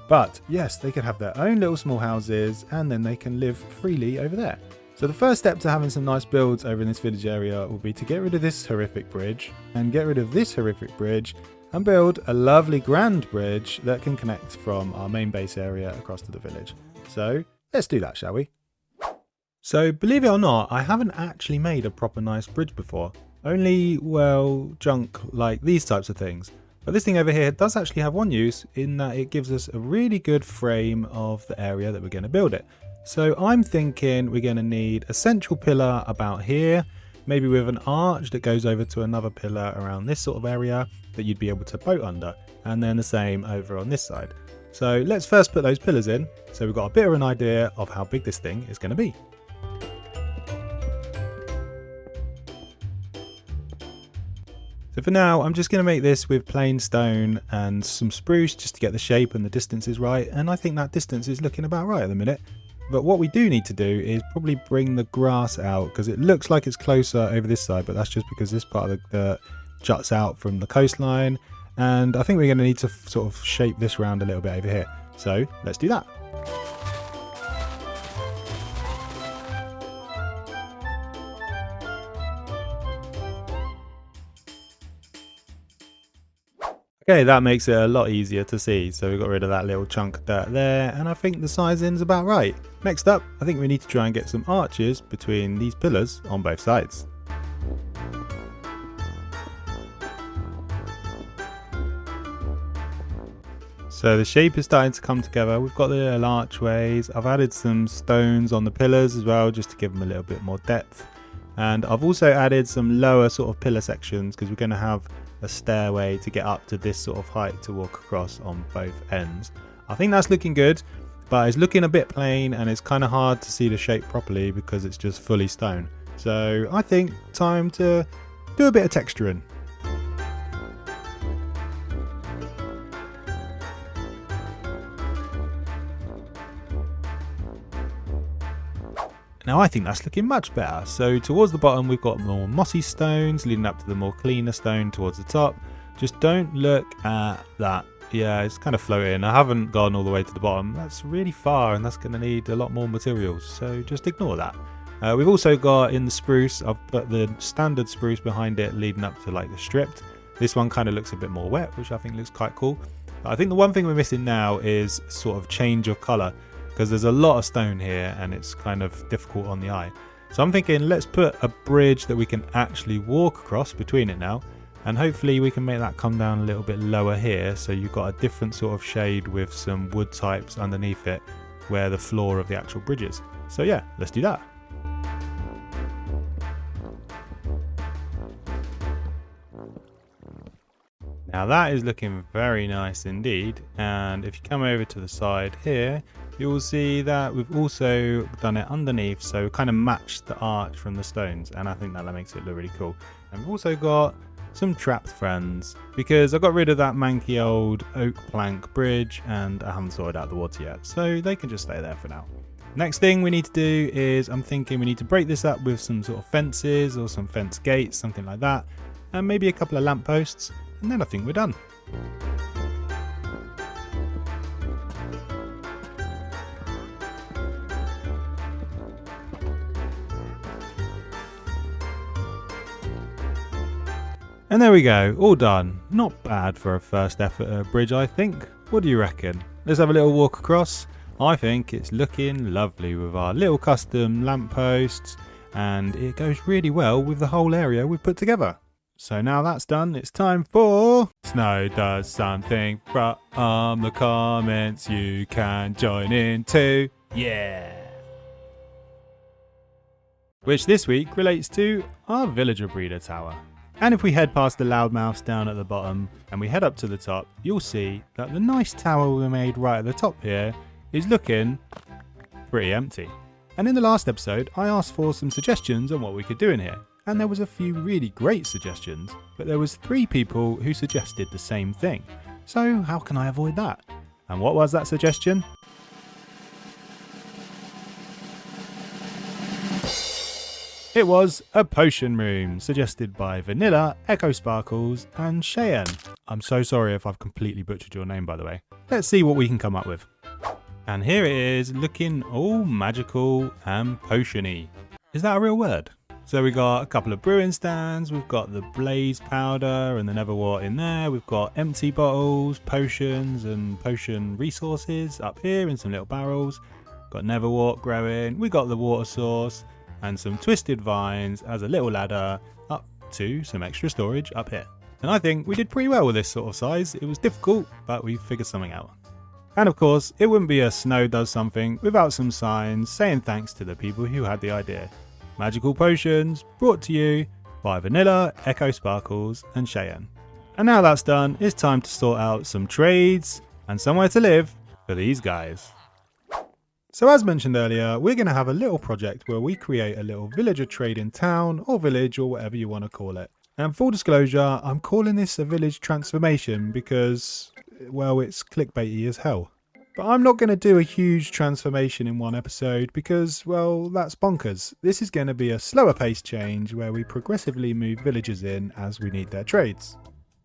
But yes, they can have their own little small houses and then they can live freely over there. So the first step to having some nice builds over in this village area will be to get rid of this horrific bridge and get rid of this horrific bridge and build a lovely grand bridge that can connect from our main base area across to the village. So let's do that, shall we? So believe it or not, I haven't actually made a proper nice bridge before. Only, well, junk like these types of things. But this thing over here does actually have one use in that it gives us a really good frame of the area that we're going to build it. So I'm thinking we're going to need a central pillar about here, maybe with an arch that goes over to another pillar around this sort of area that you'd be able to boat under, and then the same over on this side. So let's first put those pillars in so we've got a bit of an idea of how big this thing is going to be. So for now, I'm just going to make this with plain stone and some spruce just to get the shape and the distances right, and I think that distance is looking about right at the minute. But what we do need to do is probably bring the grass out, because it looks like it's closer over this side, but that's just because this part of the dirt juts out from the coastline, and I think we're going to need to sort of shape this round a little bit over here. So let's do that. Okay, that makes it a lot easier to see. So we got rid of that little chunk of dirt there, and I think the sizing's about right. Next up, I think we need to try and get some arches between these pillars on both sides. So the shape is starting to come together. We've got the little archways. I've added some stones on the pillars as well, just to give them a little bit more depth. And I've also added some lower sort of pillar sections because we're going to have a stairway to get up to this sort of height to walk across on both ends. I think that's looking good, but it's looking a bit plain and it's kind of hard to see the shape properly because it's just fully stone. So I think time to do a bit of texturing. Now I think that's looking much better. So towards the bottom we've got more mossy stones leading up to the more cleaner stone towards the top. Just don't look at that. Yeah, it's kind of floating. I haven't gone all the way to the bottom. That's really far and that's going to need a lot more materials. So just ignore that. We've also got in the spruce, I've put the standard spruce behind it leading up to like the stripped. This one kind of looks a bit more wet, which I think looks quite cool. But I think the one thing we're missing now is sort of change of colour, because there's a lot of stone here and it's kind of difficult on the eye. So I'm thinking let's put a bridge that we can actually walk across between it now, and hopefully we can make that come down a little bit lower here, so you've got a different sort of shade with some wood types underneath it where the floor of the actual bridge is. So yeah, let's do that. Now that is looking very nice indeed, and if you come over to the side here, you will see that we've also done it underneath, so kind of matched the arch from the stones, and I think that makes it look really cool. And we've also got some trapped friends, because I got rid of that manky old oak plank bridge and I haven't sorted out the water yet, so they can just stay there for now. Next thing we need to do is, I'm thinking we need to break this up with some sort of fences or some fence gates, something like that, and maybe a couple of lampposts, and then I think we're done. And there we go, all done. Not bad for a first effort at a bridge, I think. What do you reckon? Let's have a little walk across. I think it's looking lovely with our little custom lampposts, and it goes really well with the whole area we've put together. So now that's done, it's time for Snow Does Something from the comments you can join in too. Yeah! Which this week relates to our villager breeder tower. And if we head past the loudmouths down at the bottom and we head up to the top, you'll see that the nice tower we made right at the top here is looking pretty empty. And in the last episode, I asked for some suggestions on what we could do in here. And there was a few really great suggestions, but there was 3 people who suggested the same thing. So how can I avoid that? And what was that suggestion? It was a potion room, suggested by Vanilla, Echo Sparkles, and Cheyenne. I'm so sorry if I've completely butchered your name, by the way. Let's see what we can come up with. And here it is, looking all magical and potion-y. Is that a real word? So we got a couple of brewing stands, we've got the blaze powder and the neverwort in there, we've got empty bottles, potions and potion resources up here in some little barrels, got neverwort growing, we got the water source, and some twisted vines as a little ladder up to some extra storage up here. And I think we did pretty well with this sort of size. It was difficult, but we figured something out. And of course, it wouldn't be a Snow Does Something without some signs saying thanks to the people who had the idea. Magical potions brought to you by Vanilla, Echo Sparkles and Cheyenne. And now that's done, it's time to sort out some trades and somewhere to live for these guys. So as mentioned earlier, we're going to have a little project where we create a little villager trade in town or village or whatever you want to call it. And full disclosure, I'm calling this a village transformation because, well, it's clickbaity as hell. But I'm not going to do a huge transformation in one episode because, well, that's bonkers. This is going to be a slower paced change where we progressively move villagers in as we need their trades.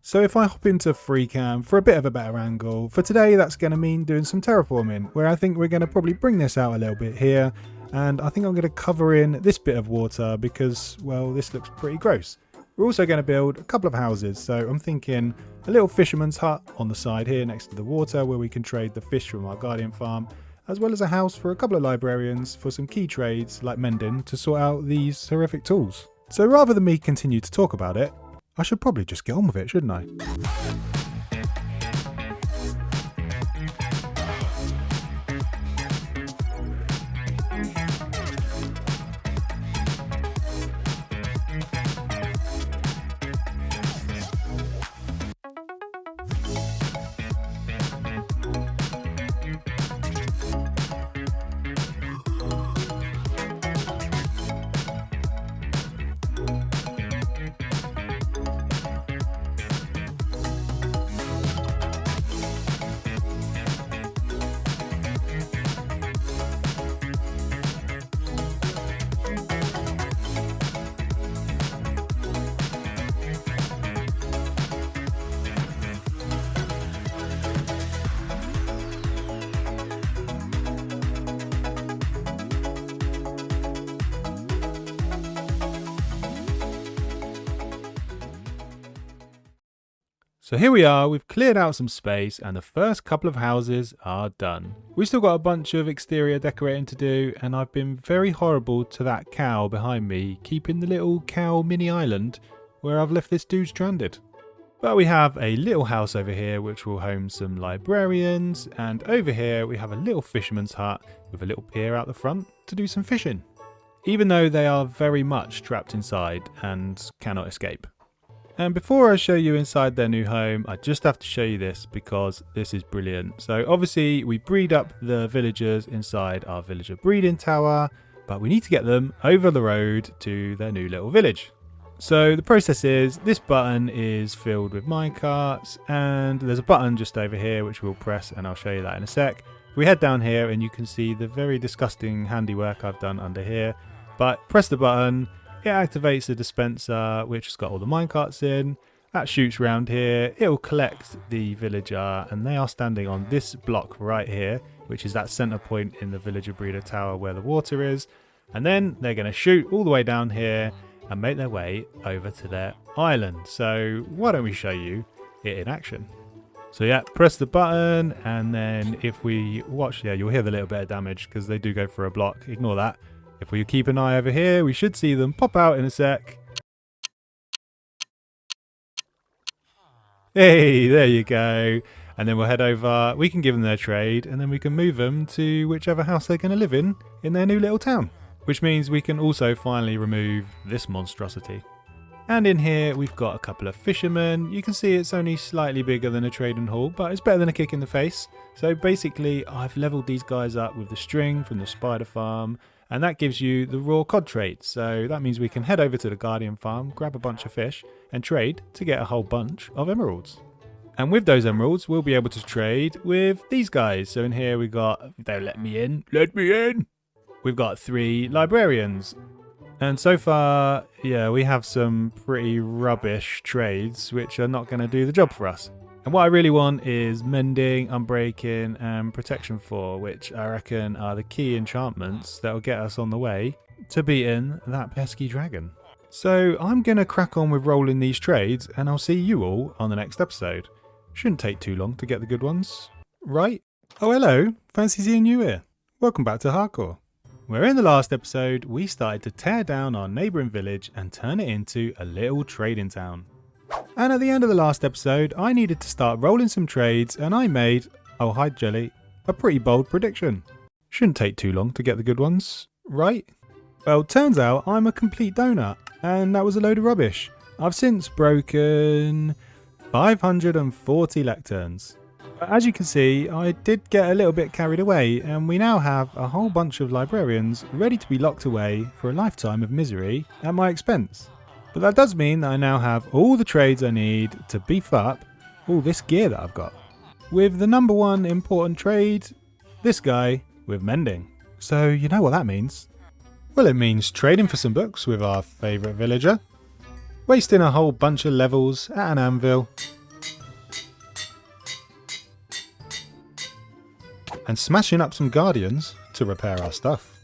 So if I hop into FreeCam for a bit of a better angle, for today that's going to mean doing some terraforming, where I think we're going to probably bring this out a little bit here, and I think I'm going to cover in this bit of water because, well, this looks pretty gross. We're also going to build a couple of houses, so I'm thinking a little fisherman's hut on the side here next to the water where we can trade the fish from our guardian farm, as well as a house for a couple of librarians for some key trades like mending to sort out these horrific tools. So rather than me continue to talk about it, I should probably just get on with it, shouldn't I? So here we are, we've cleared out some space and the first couple of houses are done. We've still got a bunch of exterior decorating to do, and I've been very horrible to that cow behind me, keeping the little cow mini island where I've left this dude stranded. But we have a little house over here which will home some librarians, and over here we have a little fisherman's hut with a little pier out the front to do some fishing. Even though they are very much trapped inside and cannot escape. And before I show you inside their new home, I just have to show you this because this is brilliant. So obviously we breed up the villagers inside our villager breeding tower, but we need to get them over the road to their new little village. So the process is, this button is filled with minecarts, and there's a button just over here which we'll press, and I'll show you that in a sec. We head down here and you can see the very disgusting handiwork I've done under here, but press the button. It activates the dispenser which has got all the minecarts in. That shoots round here. It will collect the villager, and they are standing on this block right here, which is that center point in the villager breeder tower where the water is. And then they're going to shoot all the way down here and make their way over to their island. So why don't we show you it in action? So yeah, press the button, and then if we watch, yeah, you'll hear the little bit of damage because they do go for a block. Ignore that. If we keep an eye over here, we should see them pop out in a sec. Hey, there you go. And then we'll head over, we can give them their trade, and then we can move them to whichever house they're going to live in their new little town. Which means we can also finally remove this monstrosity. And in here, we've got a couple of fishermen. You can see it's only slightly bigger than a trading hall, but it's better than a kick in the face. So basically, I've leveled these guys up with the string from the spider farm, and that gives you the raw cod trait. So that means we can head over to the guardian farm, grab a bunch of fish, and trade to get a whole bunch of emeralds. And with those emeralds, we'll be able to trade with these guys. So in here we got, don't let me in, let me in. We've got 3 librarians. And so far, yeah, we have some pretty rubbish trades which are not going to do the job for us. And what I really want is mending, unbreaking, and protection 4, which I reckon are the key enchantments that will get us on the way to beating that pesky dragon. So I'm going to crack on with rolling these trades, and I'll see you all on the next episode. Shouldn't take too long to get the good ones, right? Oh, hello. Fancy seeing you here. Welcome back to Hardcore. Where in the last episode, we started to tear down our neighbouring village and turn it into a little trading town. And at the end of the last episode, I needed to start rolling some trades, and I made, oh hi Jelly, a pretty bold prediction. Shouldn't take too long to get the good ones, right? Well, turns out I'm a complete donut, and that was a load of rubbish. I've since broken 540 lecterns. But as you can see, I did get a little bit carried away, and we now have a whole bunch of librarians ready to be locked away for a lifetime of misery at my expense. But that does mean that I now have all the trades I need to beef up all this gear that I've got. With the number 1 important trade, this guy with mending. So you know what that means. Well, it means trading for some books with our favourite villager, wasting a whole bunch of levels at an anvil, and smashing up some guardians to repair our stuff.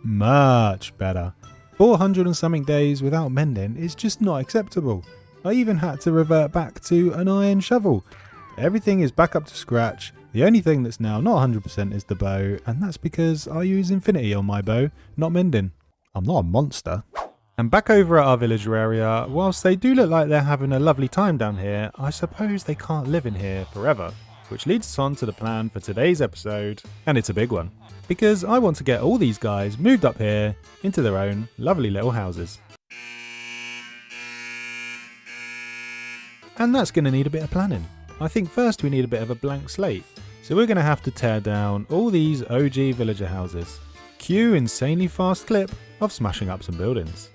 Much better. 400 and something days without mending is just not acceptable. I even had to revert back to an iron shovel. Everything is back up to scratch. The only thing that's now not 100% is the bow, and that's because I use infinity on my bow, not mending. I'm not a monster. And back over at our villager area, whilst they do look like they're having a lovely time down here, I suppose they can't live in here forever. Which leads us on to the plan for today's episode, and it's a big one. Because I want to get all these guys moved up here into their own lovely little houses. And that's going to need a bit of planning. I think first we need a bit of a blank slate. So we're going to have to tear down all these OG villager houses. Cue insanely fast clip of smashing up some buildings.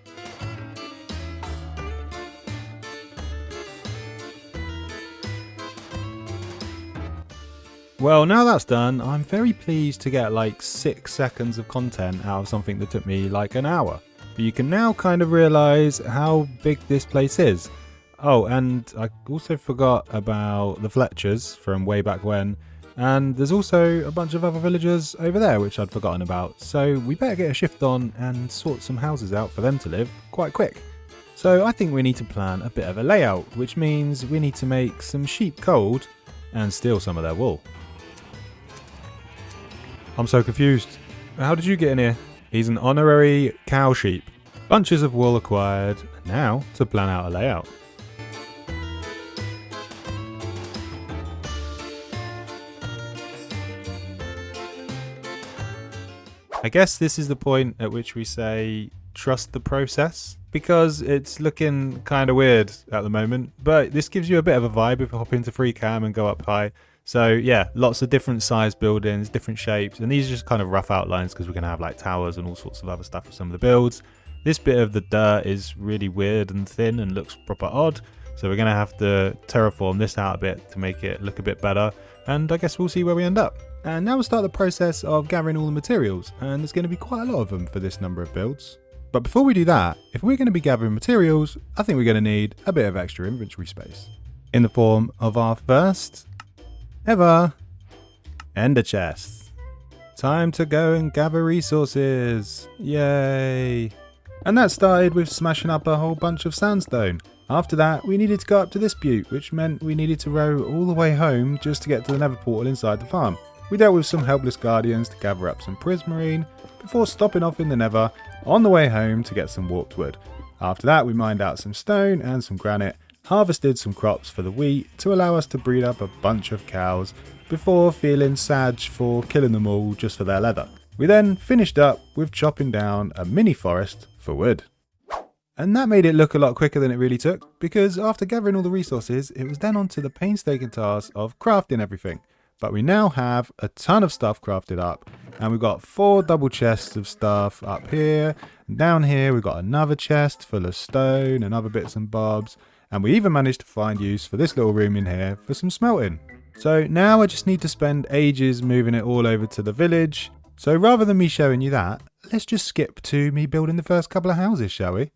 Well, now that's done, I'm very pleased to get like 6 seconds of content out of something that took me like an hour. But you can now kind of realise how big this place is. Oh, and I also forgot about the Fletchers from way back when. And there's also a bunch of other villagers over there which I'd forgotten about. So we better get a shift on and sort some houses out for them to live quite quick. So I think we need to plan a bit of a layout, which means we need to make some sheep cold and steal some of their wool. I'm so confused. How did you get in here? He's an honorary cow sheep. Bunches of wool acquired. Now to plan out a layout. I guess this is the point at which we say trust the process, because it's looking kind of weird at the moment, but this gives you a bit of a vibe if you hop into free cam and go up high. So yeah, lots of different size buildings, different shapes, and these are just kind of rough outlines because we're going to have like towers and all sorts of other stuff for some of the builds. This bit of the dirt is really weird and thin and looks proper odd, so we're going to have to terraform this out a bit to make it look a bit better, and I guess we'll see where we end up. And now we'll start the process of gathering all the materials, and there's going to be quite a lot of them for this number of builds. But before we do that, if we're going to be gathering materials, I think we're going to need a bit of extra inventory space. In the form of our first ever ender chest. Time to go and gather resources. Yay! And that started with smashing up a whole bunch of sandstone. After that, we needed to go up to this butte, which meant we needed to row all the way home just to get to the nether portal inside the farm. We dealt with some helpless guardians to gather up some prismarine before stopping off in the nether on the way home to get some warped wood. After that, we mined out some stone and some granite, harvested some crops for the wheat to allow us to breed up a bunch of cows before feeling sad for killing them all just for their leather. We then finished up with chopping down a mini forest for wood. And that made it look a lot quicker than it really took, because after gathering all the resources, it was then on to the painstaking task of crafting everything. But we now have a ton of stuff crafted up, and we've got 4 double chests of stuff up here, and down here we've got another chest full of stone and other bits and bobs, and we even managed to find use for this little room in here for some smelting. So now I just need to spend ages moving it all over to the village, so rather than me showing you that, let's just skip to me building the first couple of houses, shall we?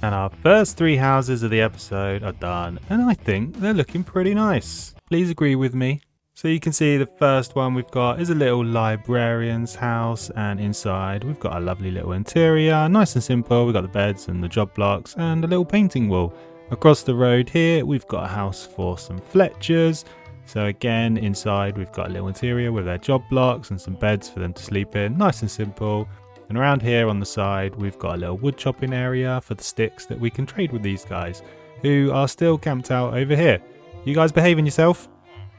And our first 3 houses of the episode are done, and I think they're looking pretty nice. Please agree with me. So you can see the first one we've got is a little librarian's house, and inside we've got a lovely little interior, nice and simple. We've got the beds and the job blocks and a little painting wall. Across the road here we've got a house for some Fletchers. So again, inside we've got a little interior with their job blocks and some beds for them to sleep in, nice and simple. And around here on the side, we've got a little wood chopping area for the sticks that we can trade with these guys, who are still camped out over here. You guys behaving yourself?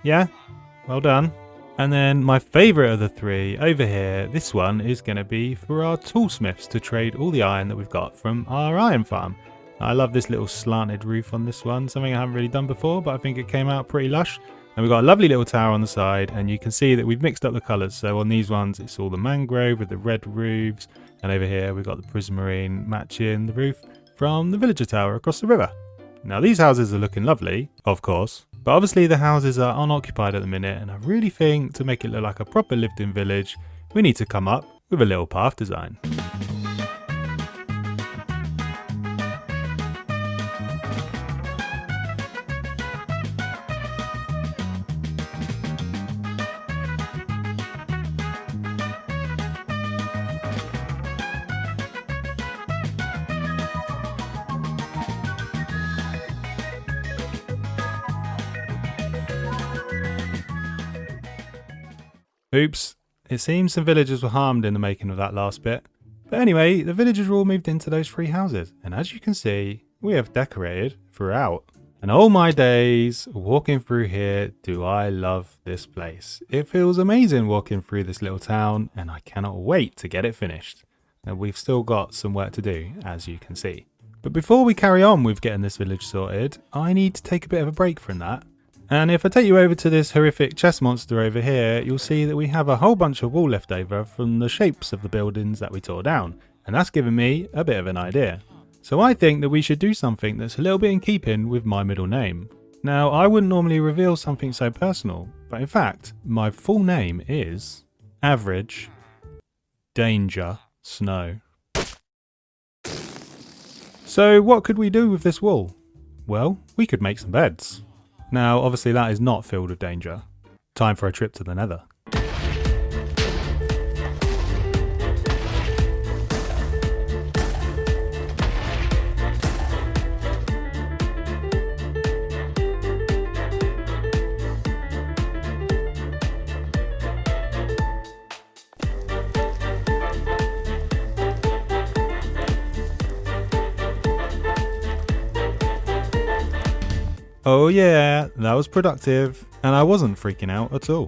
Yeah? Well done. And then my favourite of the 3 over here, this one is going to be for our toolsmiths to trade all the iron that we've got from our iron farm. I love this little slanted roof on this one, something I haven't really done before, but I think it came out pretty lush. And we've got a lovely little tower on the side, and you can see that we've mixed up the colours. So on these ones, it's all the mangrove with the red roofs. And over here, we've got the prismarine matching the roof from the villager tower across the river. Now these houses are looking lovely, of course, But obviously the houses are unoccupied at the minute, and I really think to make it look like a proper lived-in village, we need to come up with a little path design. Oops, it seems some villagers were harmed in the making of that last bit. But anyway, the villagers were all moved into those 3 houses, and as you can see, we have decorated throughout. And all my days walking through here, do I love this place. It feels amazing walking through this little town, and I cannot wait to get it finished. And we've still got some work to do, as you can see. But before we carry on with getting this village sorted, I need to take a bit of a break from that. And if I take you over to this horrific chest monster over here, you'll see that we have a whole bunch of wool left over from the shapes of the buildings that we tore down. And that's given me a bit of an idea. So I think that we should do something that's a little bit in keeping with my middle name. Now, I wouldn't normally reveal something so personal, but in fact, my full name is Average Danger Snow. So what could we do with this wool? Well, we could make some beds. Now, obviously that is not filled with danger. Time for a trip to the Nether. Oh yeah, that was productive, and I wasn't freaking out at all.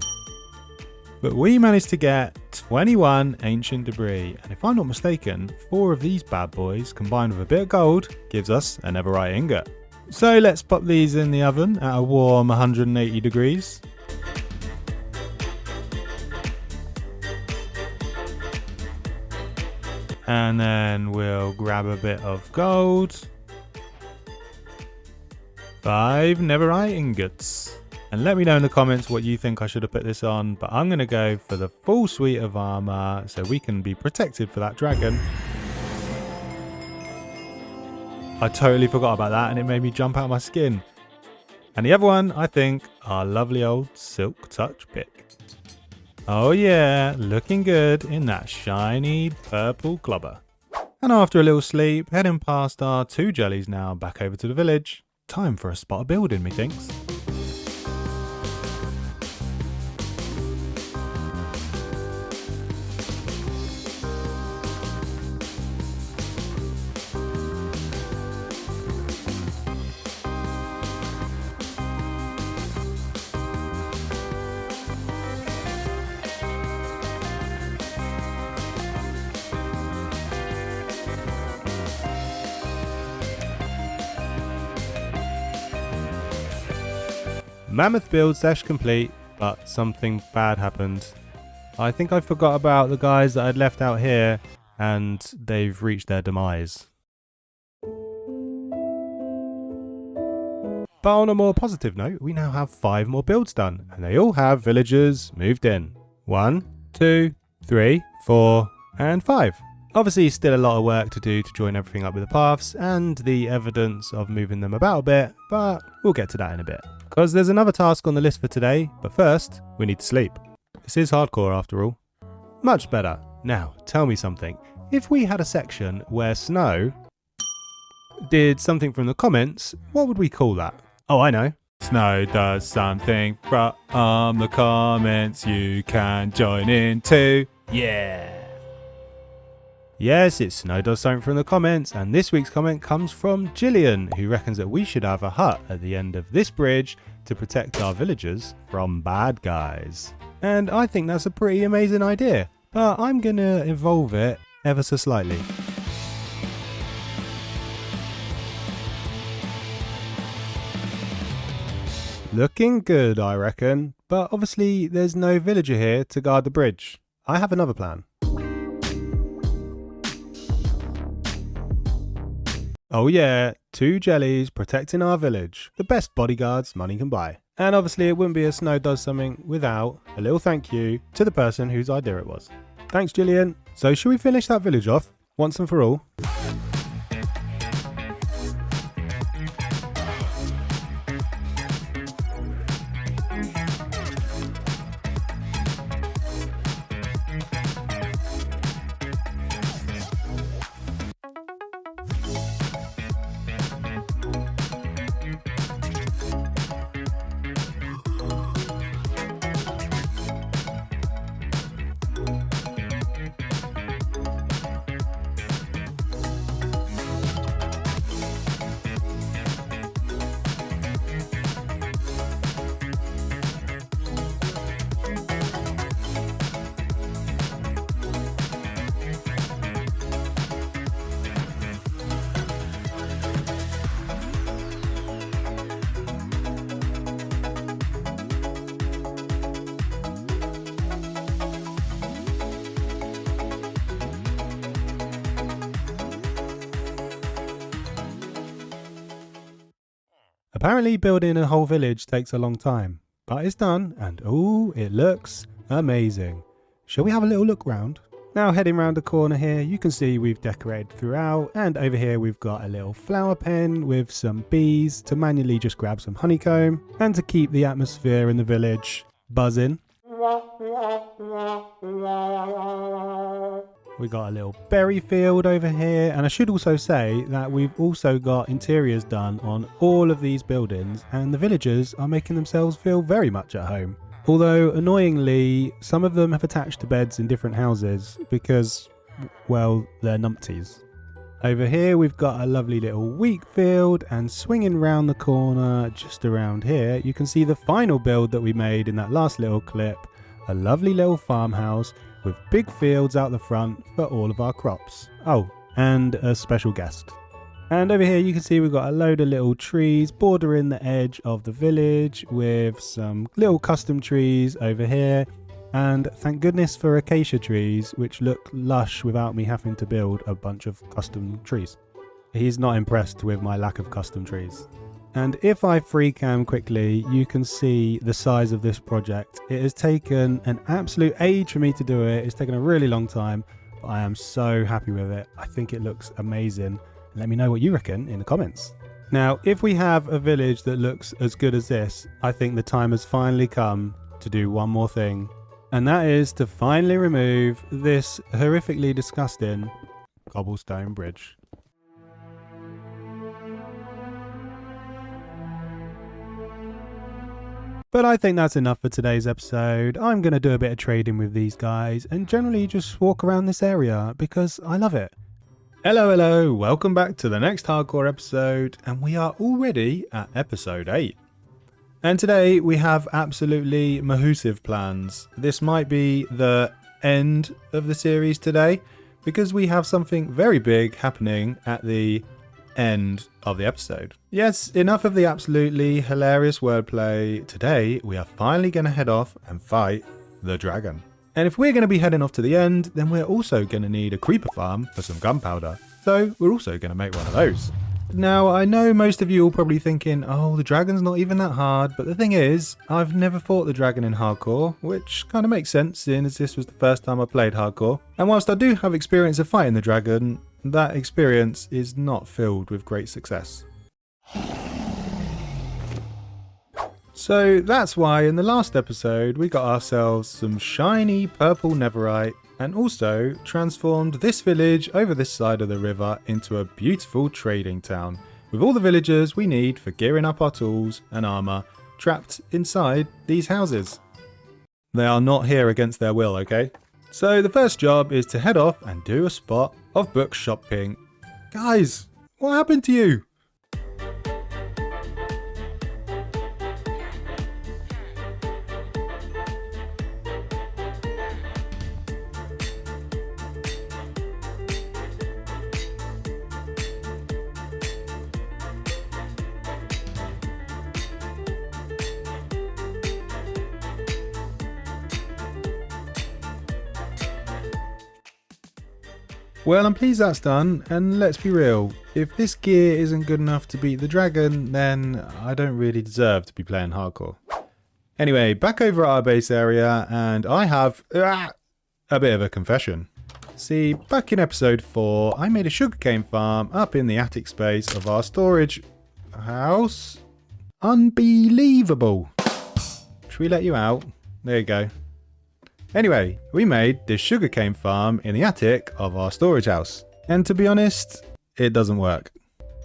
But we managed to get 21 ancient debris, and if I'm not mistaken, 4 of these bad boys combined with a bit of gold gives us a netherite ingot. So let's pop these in the oven at a warm 180 degrees. And then we'll grab a bit of gold. 5 netherite ingots. And let me know in the comments what you think I should have put this on, but I'm going to go for the full suite of armor so we can be protected for that dragon. I totally forgot about that and it made me jump out of my skin. And the other one, I think, our lovely old silk touch pick. Oh yeah, looking good in that shiny purple clubber. And after a little sleep, heading past our 2 jellies now back over to the village. Time for a spot of building, methinks. Mammoth build sesh complete, but something bad happened. I think I forgot about the guys that I'd left out here, and they've reached their demise. But on a more positive note, we now have 5 more builds done, and they all have villagers moved in. 1, 2, 3, 4, and 5. Obviously still a lot of work to do to join everything up with the paths and the evidence of moving them about a bit, but we'll get to that in a bit. Because there's another task on the list for today, but first, we need to sleep. This is hardcore after all. Much better. Now, tell me something. If we had a section where Snow did something from the comments, what would we call that? Oh, I know. Snow does something from the comments you can join in too. Yeah. Yes, it's Snow does something from the comments, and this week's comment comes from Gillian, who reckons that we should have a hut at the end of this bridge to protect our villagers from bad guys. And I think that's a pretty amazing idea, but I'm gonna evolve it ever so slightly. Looking good, I reckon, but obviously there's no villager here to guard the bridge. I have another plan. Oh yeah, 2 jellies protecting our village. The best bodyguards money can buy. And obviously it wouldn't be a Snow Does Something without a little thank you to the person whose idea it was. Thanks, Gillian. So should we finish that village off once and for all? Apparently building a whole village takes a long time, but it's done and ooh, it looks amazing. Shall we have a little look round? Now heading round the corner here, you can see we've decorated throughout, and over here we've got a little flower pen with some bees to manually just grab some honeycomb and to keep the atmosphere in the village buzzing. We got a little berry field over here, and I should also say that we've also got interiors done on all of these buildings, and the villagers are making themselves feel very much at home. Although annoyingly, some of them have attached to beds in different houses because, well, they're numpties. Over here we've got a lovely little wheat field, and swinging round the corner just around here you can see the final build that we made in that last little clip, a lovely little farmhouse with big fields out the front for all of our crops. Oh, and a special guest. And over here you can see we've got a load of little trees bordering the edge of the village with some little custom trees over here. And thank goodness for acacia trees, which look lush without me having to build a bunch of custom trees. He's not impressed with my lack of custom trees. And if I free cam quickly, you can see the size of this project. It has taken an absolute age for me to do it. It's taken a really long time, but I am so happy with it. I think it looks amazing. Let me know what you reckon in the comments. Now, if we have a village that looks as good as this, I think the time has finally come to do one more thing. And that is to finally remove this horrifically disgusting cobblestone bridge. But I think that's enough for today's episode. I'm going to do a bit of trading with these guys and generally just walk around this area because I love it. Hello, welcome back to the next hardcore episode, and we are already at episode 8. And today we have absolutely massive plans. This might be the end of the series today because we have something very big happening at the end of the episode. Yes, enough of the absolutely hilarious wordplay. Today we are finally going to head off and fight the dragon. And if we're going to be heading off to the end, then we're also going to need a creeper farm for some gunpowder. So we're also going to make one of those. Now, I know most of you are probably thinking, oh, the dragon's not even that hard. But the thing is, I've never fought the dragon in hardcore, which kind of makes sense seeing as this was the first time I played hardcore. And whilst I do have experience of fighting the dragon, that experience is not filled with great success. So that's why in the last episode we got ourselves some shiny purple netherite and also transformed this village over this side of the river into a beautiful trading town with all the villagers we need for gearing up our tools and armor trapped inside these houses. They are not here against their will, okay? So the first job is to head off and do a spot of book shopping. Guys, what happened to you? Well, I'm pleased that's done, and let's be real, if this gear isn't good enough to beat the dragon, then I don't really deserve to be playing hardcore. Anyway, back over at our base area, and I have a bit of a confession. See, back in episode 4, I made a sugarcane farm up in the attic space of our storage house. Unbelievable. Should we let you out? There you go. Anyway, we made this sugarcane farm in the attic of our storage house. And to be honest, it doesn't work.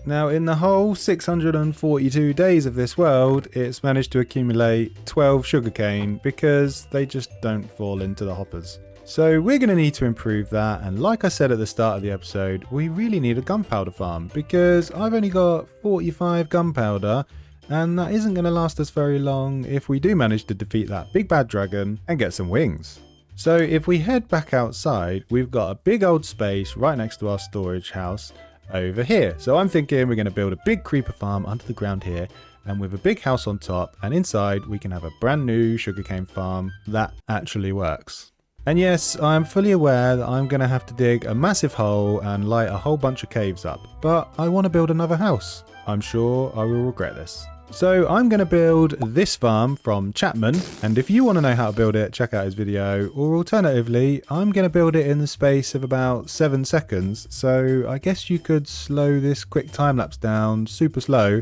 Now, in the whole 642 days of this world, it's managed to accumulate 12 sugarcane because they just don't fall into the hoppers. So we're going to need to improve that, and like I said at the start of the episode, we really need a gunpowder farm because I've only got 45 gunpowder, and that isn't going to last us very long if we do manage to defeat that big bad dragon and get some wings. So if we head back outside, we've got a big old space right next to our storage house over here. So I'm thinking we're going to build a big creeper farm under the ground here, and with a big house on top, and inside we can have a brand new sugarcane farm that actually works. And yes, I'm fully aware that I'm going to have to dig a massive hole and light a whole bunch of caves up, but I want to build another house. I'm sure I will regret this. So I'm going to build this farm from Chapman, and if you want to know how to build it, check out his video, or alternatively, I'm going to build it in the space of about 7 seconds, so I guess you could slow this quick time lapse down super slow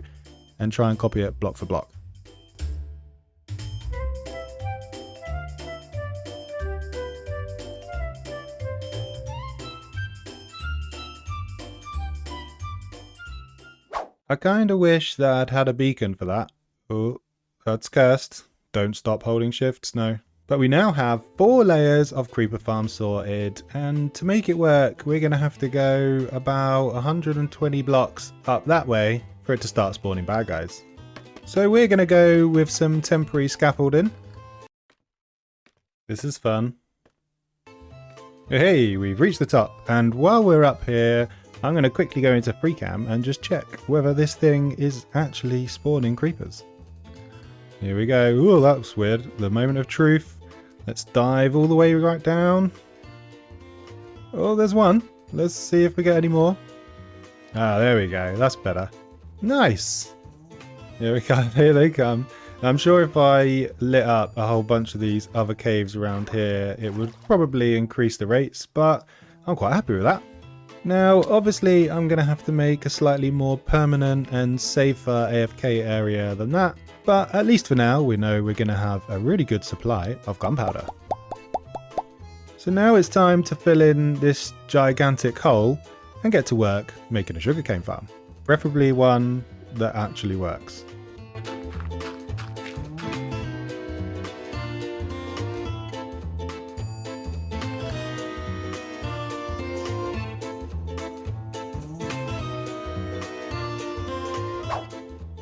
and try and copy it block for block. I kinda wish that I'd had a beacon for that. Oh, that's cursed. Don't stop holding shifts, no. But we now have 4 layers of creeper farm sorted, and to make it work, we're gonna have to go about 120 blocks up that way for it to start spawning bad guys. So we're gonna go with some temporary scaffolding. This is fun. Hey, we've reached the top, and while we're up here, I'm going to quickly go into FreeCam and just check whether this thing is actually spawning creepers. Here we go. Ooh, that was weird. The moment of truth. Let's dive all the way right down. Oh, there's one. Let's see if we get any more. Ah, there we go. That's better. Nice. Here we go. Here they come. I'm sure if I lit up a whole bunch of these other caves around here, it would probably increase the rates, but I'm quite happy with that. Now, obviously, I'm going to have to make a slightly more permanent and safer AFK area than that, but at least for now, we know we're going to have a really good supply of gunpowder. So now it's time to fill in this gigantic hole and get to work making a sugarcane farm, preferably one that actually works.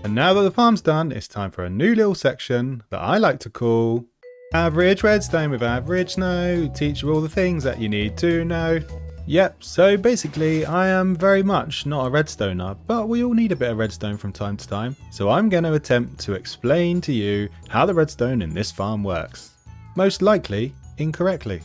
And now that the farm's done, it's time for a new little section that I like to call Average Redstone with Average Snow, teach you all the things that you need to know. Yep, so basically I am very much not a redstoner, but we all need a bit of redstone from time to time, so I'm going to attempt to explain to you how the redstone in this farm works. Most likely, incorrectly.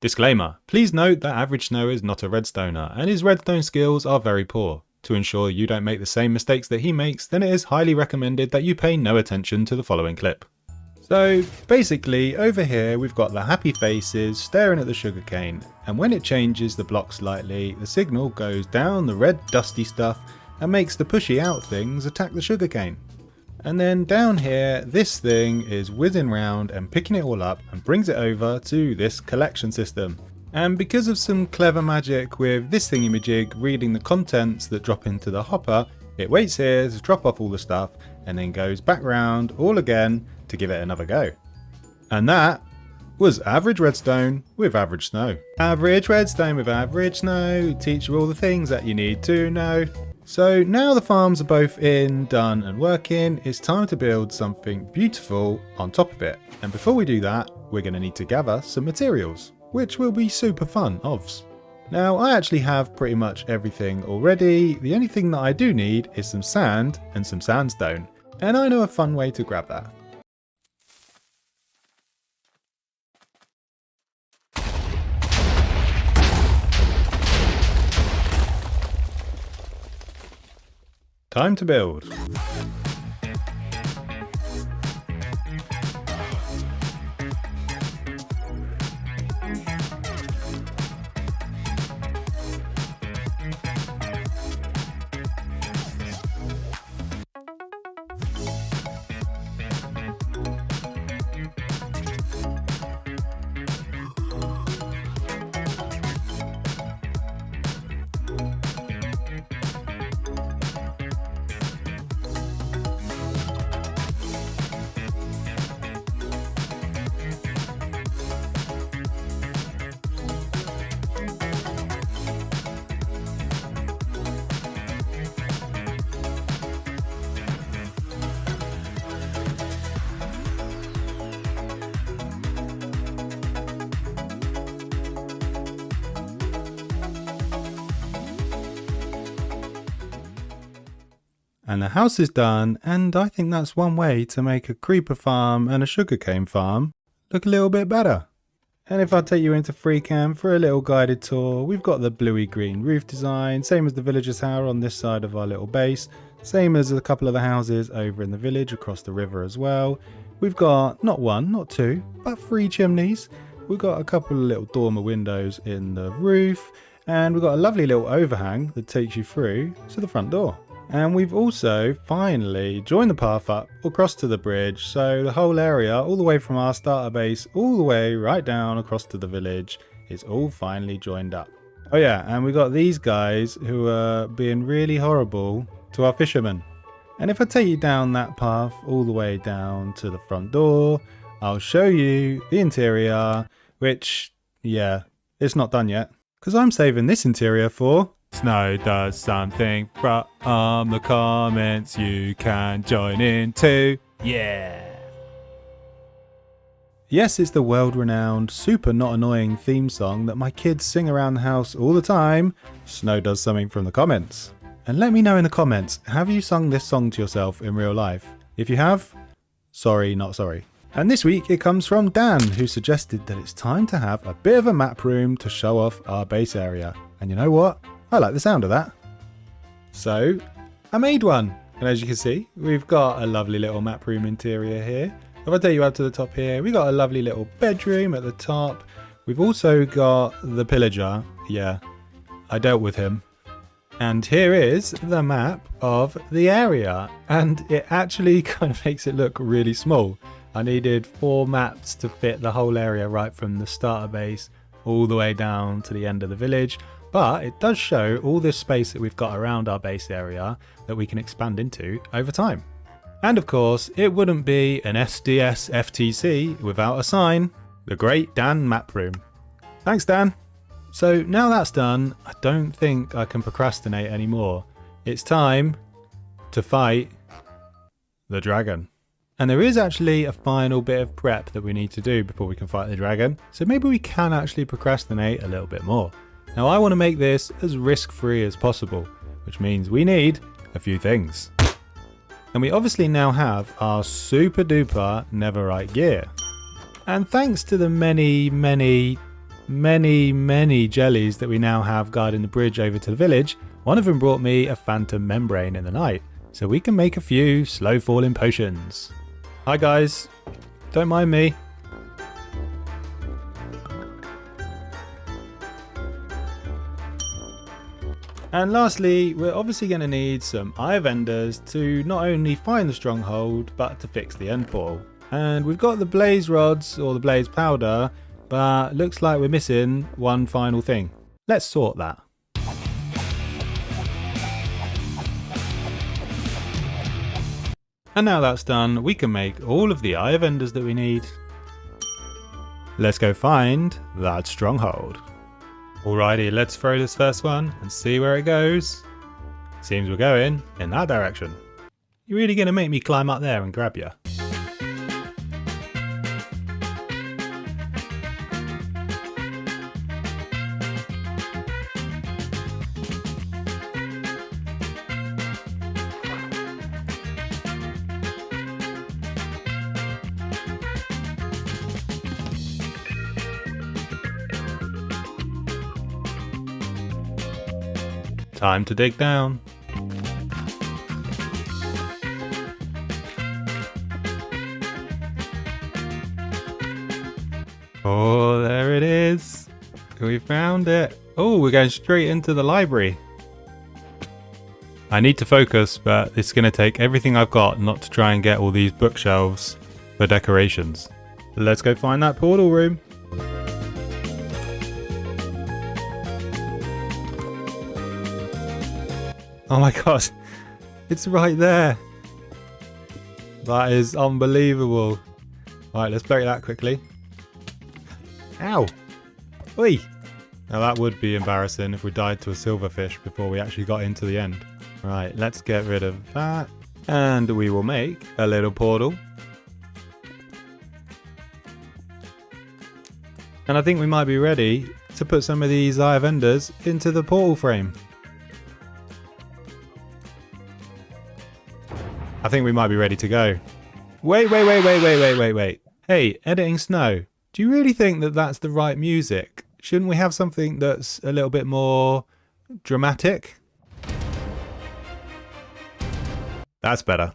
Disclaimer, please note that Average Snow is not a redstoner, and his redstone skills are very poor. To ensure you don't make the same mistakes that he makes, then it is highly recommended that you pay no attention to the following clip. So basically over here we've got the happy faces staring at the sugarcane, and when it changes the block slightly, the signal goes down the red dusty stuff and makes the pushy out things attack the sugarcane. And then down here, this thing is whizzing round and picking it all up and brings it over to this collection system. And because of some clever magic with this thingamajig reading the contents that drop into the hopper, it waits here to drop off all the stuff and then goes back round all again to give it another go. And that was Average Redstone with Average Snow. Average Redstone with Average Snow, teach you all the things that you need to know. So now the farms are both in, done and working, it's time to build something beautiful on top of it. And before we do that, we're going to need to gather some materials, which will be super fun, ovs. Now I actually have pretty much everything already, the only thing that I do need is some sand and some sandstone, and I know a fun way to grab that. Time to build. And the house is done, and I think that's one way to make a creeper farm and a sugarcane farm look a little bit better. And if I take you into Free Camp for a little guided tour, we've got the bluey green roof design, same as the villager's tower on this side of our little base, same as a couple of the houses over in the village across the river as well. We've got not one, not two, but 3 chimneys. We've got a couple of little dormer windows in the roof, and we've got a lovely little overhang that takes you through to the front door. And we've also finally joined the path up across to the bridge, so the whole area, all the way from our starter base, all the way right down across to the village, is all finally joined up. Oh yeah, and we've got these guys who are being really horrible to our fishermen. And if I take you down that path all the way down to the front door, I'll show you the interior, which, yeah, it's not done yet, because I'm saving this interior for Snow does something from the comments you can join in too. Yeah. Yes, it's the world-renowned, super not annoying theme song that my kids sing around the house all the time. Snow does something from the comments. And let me know in the comments, have you sung this song to yourself in real life? If you have, sorry, not sorry. And this week it comes from Dan, who suggested that it's time to have a bit of a map room to show off our base area. And you know what? I like the sound of that. So, I made one. And as you can see, we've got a lovely little map room interior here. If I take you up to the top here, we've got a lovely little bedroom at the top. We've also got the pillager. Yeah, I dealt with him. And here is the map of the area. And it actually kind of makes it look really small. I needed 4 maps to fit the whole area right from the starter base all the way down to the end of the village. But it does show all this space that we've got around our base area that we can expand into over time. And of course, it wouldn't be an SDS FTC without a sign, the great Dan Map Room. Thanks, Dan. So now that's done, I don't think I can procrastinate anymore. It's time to fight the dragon. And there is actually a final bit of prep that we need to do before we can fight the dragon. So maybe we can actually procrastinate a little bit more. Now I want to make this as risk-free as possible, which means we need a few things. And we obviously now have our super duper Neverite gear. And thanks to the many jellies that we now have guarding the bridge over to the village, one of them brought me a phantom membrane in the night, so we can make a few slow falling potions. Hi guys, don't mind me. And lastly, we're obviously going to need some Eye of Enders to not only find the stronghold, but to fix the end portal. And we've got the blaze rods, or the blaze powder, but looks like we're missing one final thing. Let's sort that. And now that's done, we can make all of the Eye of Enders that we need. Let's go find that stronghold. Alrighty, let's throw this first one and see where it goes. Seems we're going in that direction. You're really going to make me climb up there and grab you? Time to dig down. Oh, there it is. We found it. Oh, we're going straight into the library. I need to focus, but it's going to take everything I've got not to try and get all these bookshelves for decorations. Let's go find that portal room. Oh my god, it's right there. That is unbelievable. Right, let's break that quickly. Ow! Oi! Now that would be embarrassing if we died to a silverfish before we actually got into the end. Right, let's get rid of that. And we will make a little portal. And I think we might be ready to put some of these Eye of Enders into the portal frame. I think we might be ready to go. Wait. Hey, editing snow. Do you really think that that's the right music? Shouldn't we have something that's a little bit more dramatic? That's better.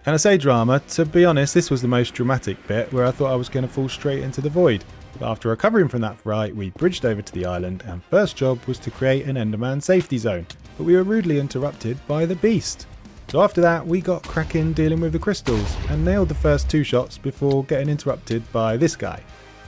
And I say drama, to be honest, this was the most dramatic bit where I thought I was going to fall straight into the void. But after recovering from that fright, we bridged over to the island and first job was to create an Enderman safety zone. But we were rudely interrupted by the beast. So after that, we got cracking dealing with the crystals and nailed the first 2 shots before getting interrupted by this guy.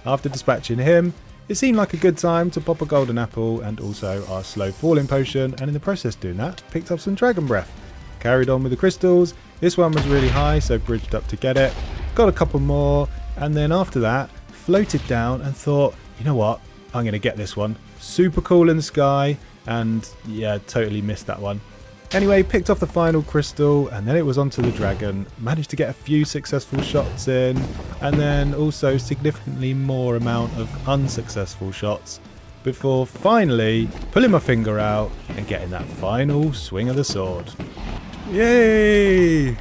After dispatching him, it seemed like a good time to pop a golden apple and also our slow falling potion, and in the process doing that, picked up some dragon breath. Carried on with the crystals. This one was really high, so bridged up to get it. Got a couple more, and then after that, floated down and thought, you know what, I'm going to get this one. Super cool in the sky, and yeah, totally missed that one. Anyway, picked off the final crystal, and then it was onto the dragon. Managed to get a few successful shots in, and then also significantly more amount of unsuccessful shots, before finally pulling my finger out and getting that final swing of the sword. Yay!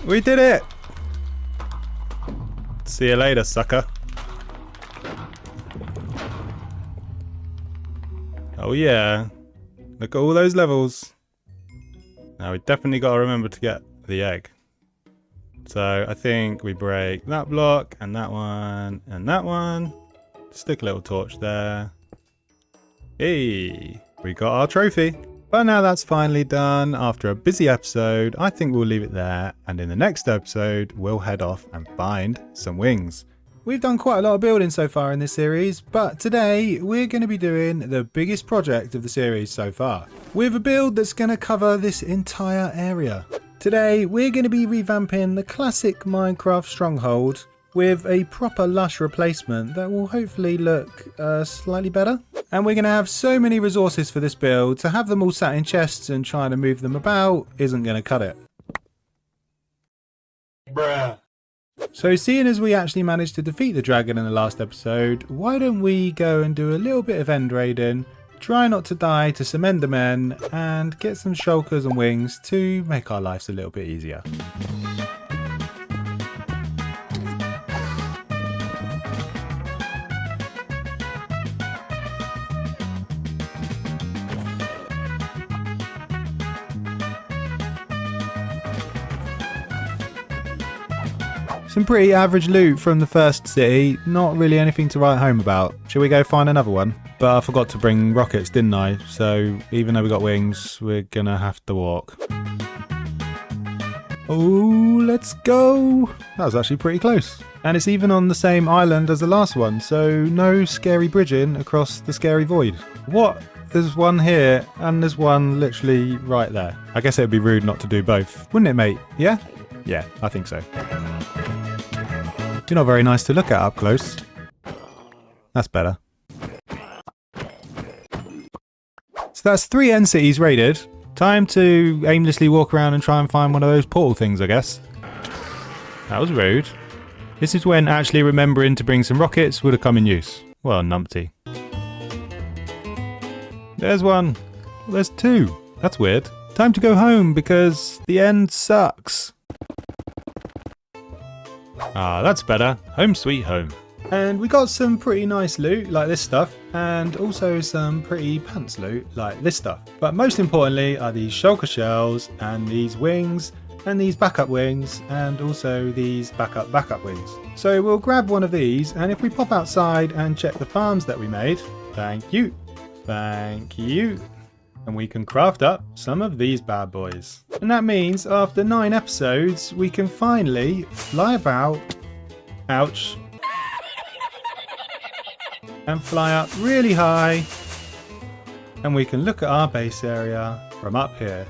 We did it! See you later, sucker. Oh yeah. Look at all those levels. Now we definitely got to remember to get the egg. So I think we break that block and that one and that one. Stick a little torch there. Hey, we got our trophy. But now that's finally done, after a busy episode, I think we'll leave it there, and in the next episode, we'll head off and find some wings. We've done quite a lot of building so far in this series, but today we're going to be doing the biggest project of the series so far, with a build that's going to cover this entire area. Today we're going to be revamping the classic Minecraft stronghold with a proper lush replacement that will hopefully look slightly better. And we're going to have so many resources for this build, to have them all sat in chests and trying to move them about isn't going to cut it. Bruh. So seeing as we actually managed to defeat the dragon in the last episode, why don't we go and do a little bit of end raiding, try not to die to some endermen, and get some shulkers and wings to make our lives a little bit easier. Some pretty average loot from the first city, not really anything to write home about. Shall we go find another one? But I forgot to bring rockets, didn't I? So even though we got wings, we're gonna have to walk. Oh, let's go! That was actually pretty close. And it's even on the same island as the last one, so no scary bridging across the scary void. What? There's one here, and there's one literally right there. I guess it would be rude not to do both, wouldn't it, mate? Yeah? Yeah, I think so. You're not very nice to look at up close. That's better. So that's 3 end cities raided. Time to aimlessly walk around and try and find one of those portal things, I guess. That was rude. This is when actually remembering to bring some rockets would have come in use. Well, numpty. There's one. There's 2. That's weird. Time to go home because the end sucks. Ah, that's better. Home sweet home. And we got some pretty nice loot, like this stuff, and also some pretty pants loot, like this stuff. But most importantly are these shulker shells, and these wings, and these backup wings, and also these backup wings. So we'll grab one of these, and if we pop outside and check the farms that we made, thank you, and we can craft up some of these bad boys. And that means after 9 episodes, we can finally fly about, ouch, and fly up really high, and we can look at our base area from up here.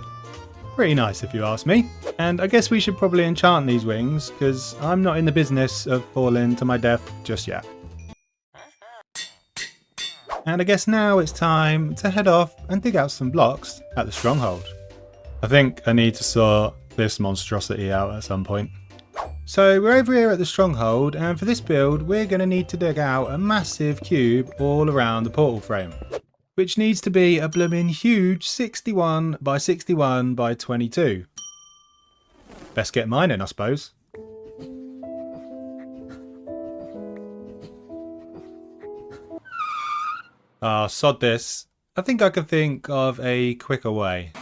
Pretty nice if you ask me. And I guess we should probably enchant these wings, because I'm not in the business of falling to my death just yet. And I guess now it's time to head off and dig out some blocks at the stronghold. I think I need to sort this monstrosity out at some point. So we're over here at the stronghold, and for this build we're going to need to dig out a massive cube all around the portal frame, which needs to be a blooming huge 61 by 61 by 22. Best get mine in, I suppose. Ah, sod this. I think I could think of a quicker way.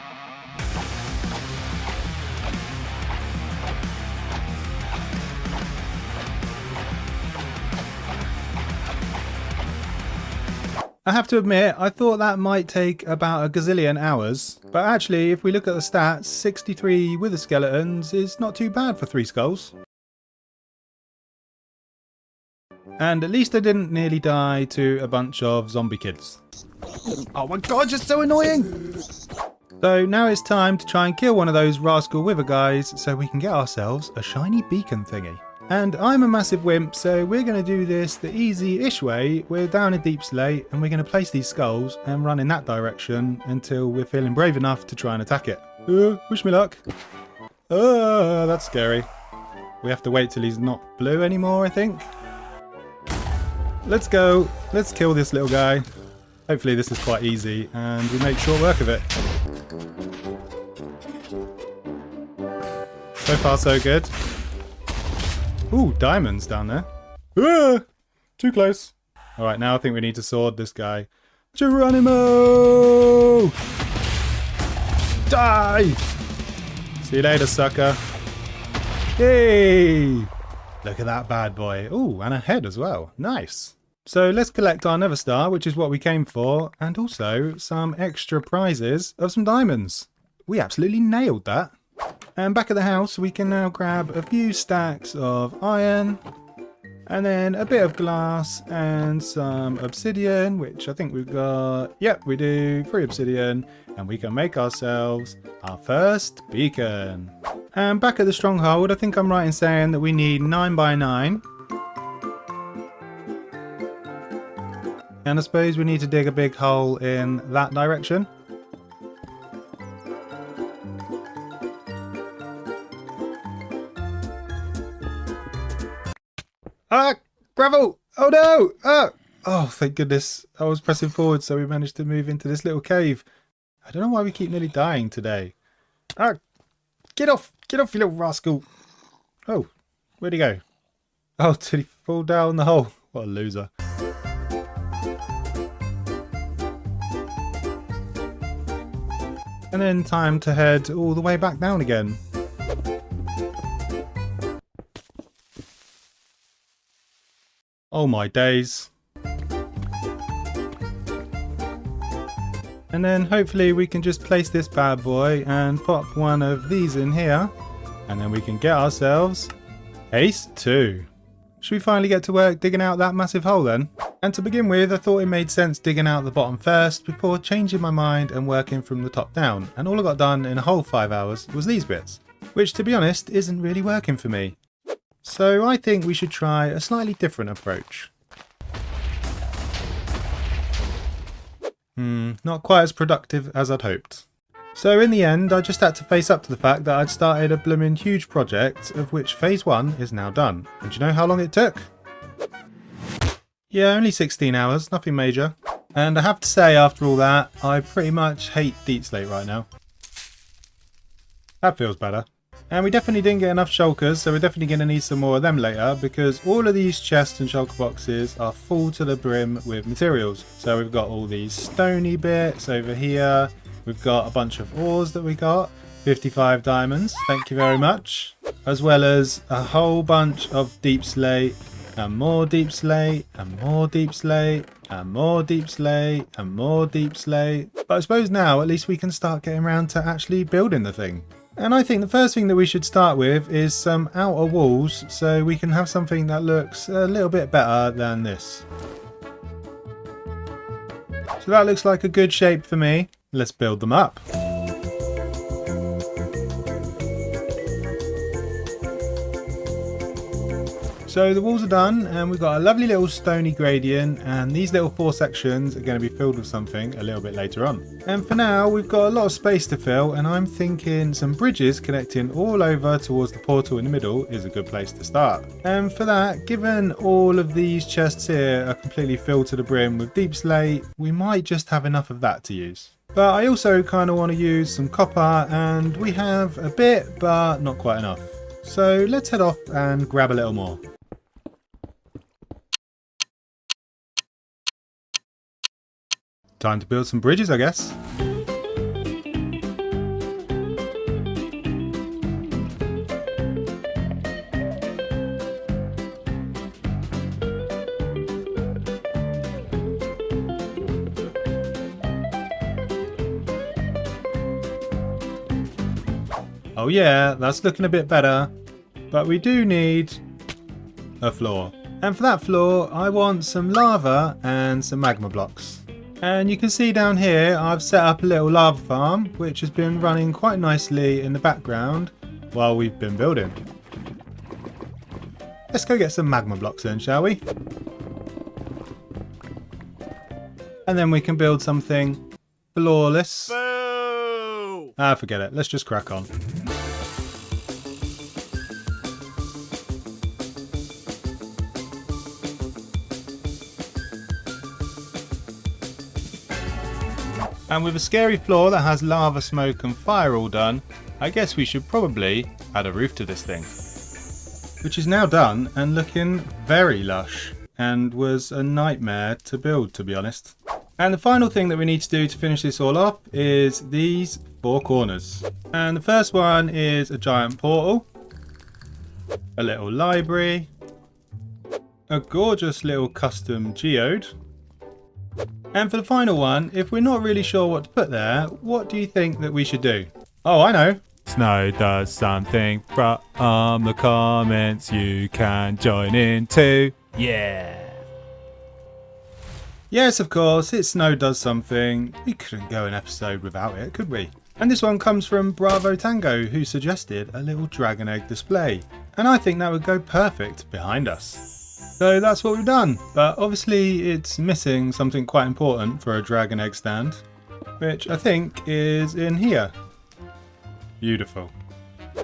I have to admit, I thought that might take about a gazillion hours, but actually if we look at the stats, 63 wither skeletons is not too bad for 3 skulls. And at least I didn't nearly die to a bunch of zombie kids. Oh my god, you're so annoying! So now it's time to try and kill one of those rascal wither guys so we can get ourselves a shiny beacon thingy. And I'm a massive wimp, so we're going to do this the easy-ish way. We're down in Deep Slate and we're going to place these skulls and run in that direction until we're feeling brave enough to try and attack it. Wish me luck. That's scary. We have to wait till he's not blue anymore, I think. Let's go. Let's kill this little guy. Hopefully this is quite easy and we make short work of it. So far so good. Ooh, diamonds down there. Too close. Alright, now I think we need to sword this guy. Geronimo! Die! See you later, sucker. Hey! Look at that bad boy. Ooh, and a head as well. Nice. So let's collect our Nether Star, which is what we came for, and also some extra prizes of some diamonds. We absolutely nailed that. And back at the house we can now grab a few stacks of iron and then a bit of glass and some obsidian, which I think we've got. Yep, we do. 3 obsidian, and we can make ourselves our first beacon. And back at the stronghold, I think I'm right in saying that we need 9 by 9. And I suppose we need to dig a big hole in that direction. Ah! Gravel! Oh no! Ah! Oh, thank goodness. I was pressing forward so we managed to move into this little cave. I don't know why we keep nearly dying today. Ah! Get off! Get off, you little rascal! Oh, where'd he go? Oh, did he fall down the hole? What a loser. And then time to head all the way back down again. Oh my days. And then hopefully we can just place this bad boy and pop one of these in here. And then we can get ourselves Haste 2. Should we finally get to work digging out that massive hole then? And to begin with, I thought it made sense digging out the bottom first before changing my mind and working from the top down. And all I got done in a whole 5 hours was these bits, which to be honest isn't really working for me. So I think we should try a slightly different approach. Not quite as productive as I'd hoped. So in the end, I just had to face up to the fact that I'd started a blooming huge project, of which phase 1 is now done. And do you know how long it took? Yeah, only 16 hours, nothing major. And I have to say, after all that, I pretty much hate Deep Slate right now. That feels better. And we definitely didn't get enough shulkers, so we're definitely going to need some more of them later, because all of these chests and shulker boxes are full to the brim with materials. So we've got all these stony bits over here. We've got a bunch of ores that we got. 55 diamonds, thank you very much. As well as a whole bunch of Deep Slate, and more Deep Slate, and more Deep Slate, and more Deep Slate, and more Deep Slate. But I suppose now at least we can start getting around to actually building the thing. And I think the first thing that we should start with is some outer walls, so we can have something that looks a little bit better than this. So that looks like a good shape for me. Let's build them up. So the walls are done and we've got a lovely little stony gradient, and these little 4 sections are going to be filled with something a little bit later on. And for now we've got a lot of space to fill, and I'm thinking some bridges connecting all over towards the portal in the middle is a good place to start. And for that, given all of these chests here are completely filled to the brim with Deep Slate, we might just have enough of that to use. But I also kind of want to use some copper, and we have a bit, but not quite enough. So let's head off and grab a little more. Time to build some bridges, I guess. Oh yeah, that's looking a bit better, but we do need a floor. And for that floor, I want some lava and some magma blocks. And you can see down here, I've set up a little lava farm, which has been running quite nicely in the background while we've been building. Let's go get some magma blocks then, shall we? And then we can build something flawless. Boo! Forget it. Let's just crack on. And with a scary floor that has lava, smoke and fire all done, I guess we should probably add a roof to this thing. Which is now done and looking very lush, and was a nightmare to build, to be honest. And the final thing that we need to do to finish this all off is these 4 corners. And the first one is a giant portal, a little library, a gorgeous little custom geode. And for the final one, if we're not really sure what to put there, what do you think that we should do? Oh, I know. Snow does something from the comments you can join in too. Yeah. Yes, of course, it Snow does something. We couldn't go an episode without it, could we? And this one comes from Bravo Tango, who suggested a little dragon egg display. And I think that would go perfect behind us. So that's what we've done, but obviously it's missing something quite important for a dragon egg stand, which I think is in here. Beautiful.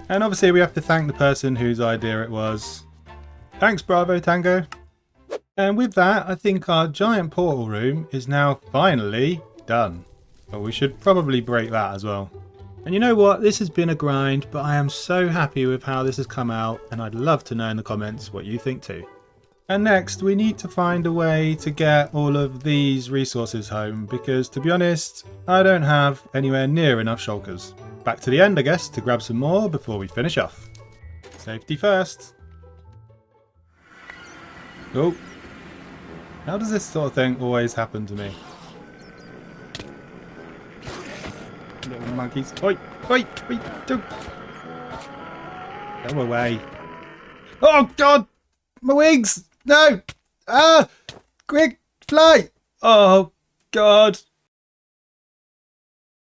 And obviously we have to thank the person whose idea it was. Thanks, Bravo Tango. And with that, I think our giant portal room is now finally done. But we should probably break that as well. And you know what? This has been a grind, but I am so happy with how this has come out, and I'd love to know in the comments what you think too. And next, we need to find a way to get all of these resources home, because to be honest, I don't have anywhere near enough shulkers. Back to the end, I guess, to grab some more before we finish off. Safety first. Oh. How does this sort of thing always happen to me? Little monkeys. Oi! Oi! Oi! Don't. Go away. Oh god! My wings! No! Ah! Quick! Fly! Oh god!